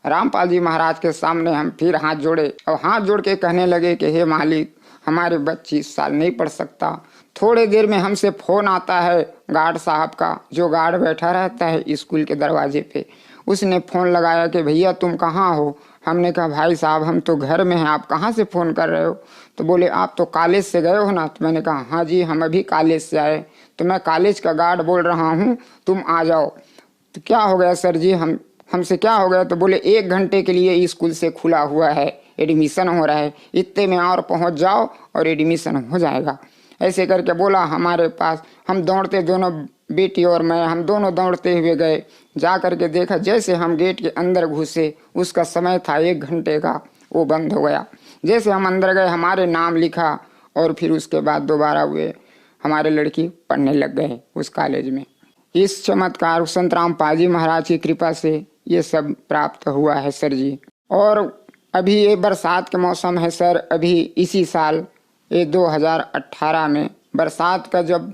रामपाल जी महाराज के सामने हम फिर हाथ जोड़े, और हाथ जोड़ के कहने लगे कि हे मालिक, हमारे बच्ची इस साल नहीं पढ़ सकता। थोड़े देर में हमसे फ़ोन आता है गार्ड साहब का, जो गार्ड बैठा रहता है स्कूल के दरवाजे पे। उसने फ़ोन लगाया कि भैया तुम कहाँ हो? हमने कहा भाई साहब हम तो घर में हैं, आप कहाँ से फ़ोन कर रहे हो? तो बोले आप तो कॉलेज से गए हो ना? तो मैंने कहा हाँ जी, हम अभी कॉलेज से आए। तो मैं कॉलेज का गार्ड बोल रहा हूँ, तुम आ जाओ। तो क्या हो गया सर जी, हमसे क्या हो गया? तो बोले 1 घंटे के लिए स्कूल से खुला हुआ है, एडमिशन हो रहा है, इतने में और पहुँच जाओ और एडमिशन हो जाएगा। ऐसे करके बोला हमारे पास। हम दौड़ते, दोनों बेटी और मैं, हम दोनों दौड़ते हुए गए। जा करके देखा, जैसे हम गेट के अंदर घुसे, उसका समय था 1 घंटे का, वो बंद हो गया। जैसे हम अंदर गए, हमारे नाम लिखा और फिर उसके बाद दोबारा हुए हमारे लड़की पढ़ने लग गए उस कॉलेज में। इस चमत्कार संत रामपाल जी महाराज की कृपा से ये सब प्राप्त हुआ है सर जी। और अभी ये बरसात के मौसम है सर, अभी इसी साल ये 2018 में बरसात का जब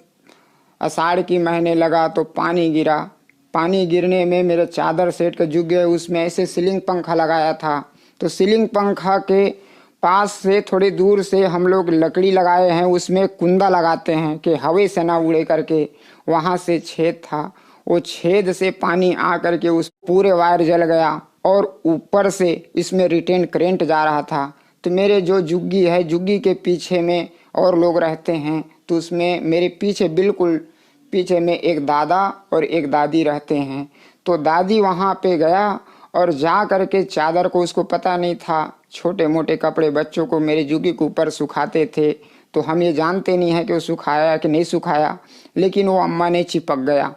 आषाढ़ की महीने लगा तो पानी गिरा। पानी गिरने में मेरे चादर सेट का झुक गए। उसमें ऐसे सीलिंग पंखा लगाया था, तो सीलिंग पंखा के पास से थोड़ी दूर से हम लोग लकड़ी लगाए हैं, उसमें कुंदा लगाते हैं कि हवा से ना उड़े करके। वहाँ से छेद था, वो छेद से पानी आ करके उस पूरे वायर जल गया और ऊपर से इसमें रिटेन करेंट जा रहा था। तो मेरे जो झुग्गी है, झुग्गी के पीछे में और लोग रहते हैं, तो उसमें मेरे पीछे बिल्कुल पीछे में एक दादा और एक दादी रहते हैं। तो दादी वहाँ पे गया और जा करके चादर को, उसको पता नहीं था, छोटे मोटे कपड़े बच्चों को मेरे झुग्गी के ऊपर सुखाते थे, तो हम ये जानते नहीं है कि वो सुखाया कि नहीं सुखाया, लेकिन वो अम्मा ने चिपक गया।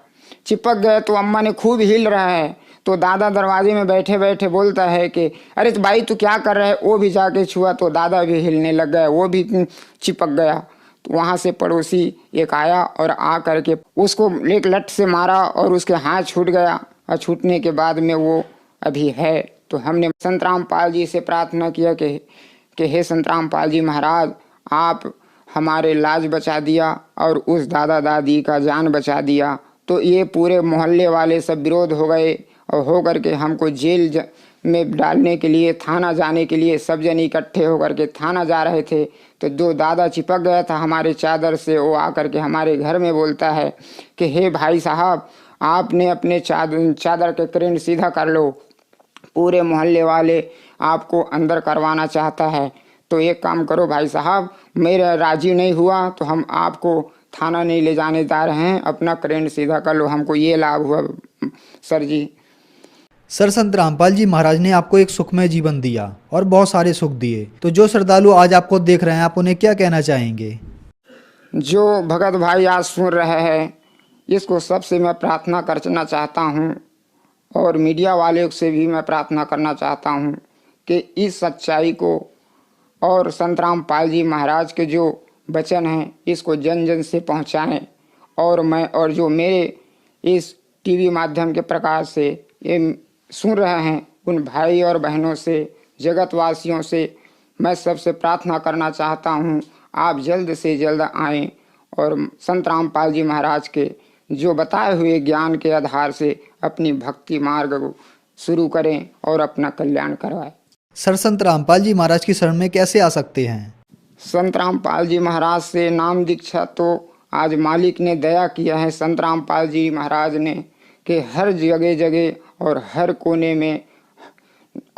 तो अम्मा ने खूब हिल रहा है। तो दादा दरवाजे में बैठे बैठे बोलता है कि अरे तो भाई तू क्या कर रहा है। वो भी जाके छुआ तो दादा भी हिलने लग गया, वो भी चिपक गया। तो वहाँ से पड़ोसी एक आया और आ करके उसको एक लठ से मारा और उसके हाथ छूट गया। और छूटने के बाद में वो अभी है। तो हमने संत रामपाल जी से प्रार्थना किया कि हे संत रामपाल जी महाराज, आप हमारे लाज बचा दिया और उस दादा दादी का जान बचा दिया। तो ये पूरे मोहल्ले वाले सब विरोध हो गए और हो करके हमको जेल में डालने के लिए, थाना जाने के लिए सब जन इकट्ठे होकर के थाना जा रहे थे। तो जो दादा चिपक गया था हमारे चादर से, वो आकर के हमारे घर में बोलता है कि हे भाई साहब, आपने अपने चादर के करेंट सीधा कर लो, पूरे मोहल्ले वाले आपको अंदर करवाना चाहता है। तो एक काम करो भाई साहब, मेरा राजी नहीं हुआ तो हम आपको थाना नहीं ले जाने जा रहे हैं, अपना करेंट सीधा कर लो। हमको ये लाभ हुआ सर जी। सर, संत रामपाल जी महाराज ने आपको एक सुखमय जीवन दिया और बहुत सारे सुख दिए, तो जो श्रद्धालु आज आपको देख रहे हैं, आप उन्हें क्या कहना चाहेंगे? जो भगत भाई आज सुन रहे हैं, इसको सबसे मैं प्रार्थना करना चाहता हूँ और मीडिया वाले से भी मैं प्रार्थना करना चाहता हूँ कि इस सच्चाई को और संत रामपाल जी महाराज के जो वचन हैं, इसको जन जन से पहुँचाएँ। और मैं और जो मेरे इस टीवी माध्यम के प्रकाश से ये सुन रहे हैं, उन भाई और बहनों से, जगतवासियों से मैं सबसे प्रार्थना करना चाहता हूँ, आप जल्द से जल्द आएँ और संत रामपाल जी महाराज के जो बताए हुए ज्ञान के आधार से अपनी भक्ति मार्ग को शुरू करें और अपना कल्याण करवाएं। सर, संत रामपाल जी महाराज की शरण में कैसे आ सकते हैं? संत रामपाल जी महाराज से नाम दीक्षा तो आज मालिक ने दया किया है संत रामपाल जी महाराज ने कि हर जगह जगह और हर कोने में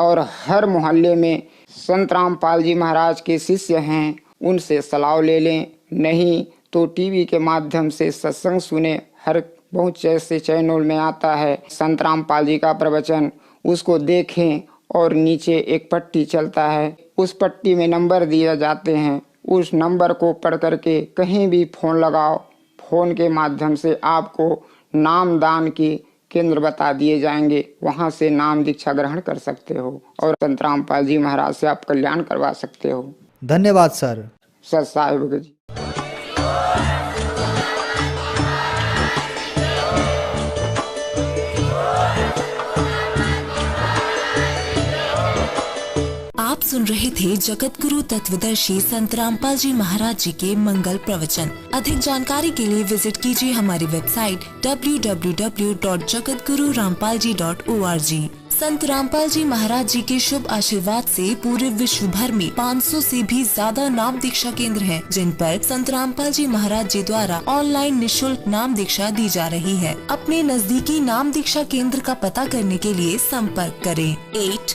और हर मोहल्ले में संत रामपाल जी महाराज के शिष्य हैं, उनसे सलाह ले लें। नहीं तो टीवी के माध्यम से सत्संग सुने, हर बहुत से चैनल में आता है संत रामपाल जी का प्रवचन, उसको देखें। और नीचे एक पट्टी चलता है, उस पट्टी में नंबर दिए जाते हैं, उस नंबर को पढ़ करके कहीं भी फ़ोन लगाओ, फ़ोन के माध्यम से आपको नाम दान की केंद्र बता दिए जाएंगे, वहाँ से नाम दीक्षा ग्रहण कर सकते हो और संत रामपाल जी महाराज से आप कल्याण करवा सकते हो। धन्यवाद सर। सर साहिब जी। आप सुन रहे थे जगत गुरु तत्वदर्शी संत रामपाल जी महाराज जी के मंगल प्रवचन। अधिक जानकारी के लिए विजिट कीजिए हमारी वेबसाइट www.jagatgururampalji.org। संत रामपाल जी महाराज जी के शुभ आशीर्वाद से पूरे विश्व भर में 500 से भी ज्यादा नाम दीक्षा केंद्र हैं, जिन पर संत रामपाल जी महाराज जी द्वारा ऑनलाइन निशुल्क नाम दीक्षा दी जा रही है। अपने नजदीकी नाम दीक्षा केंद्र का पता करने के लिए संपर्क करें 8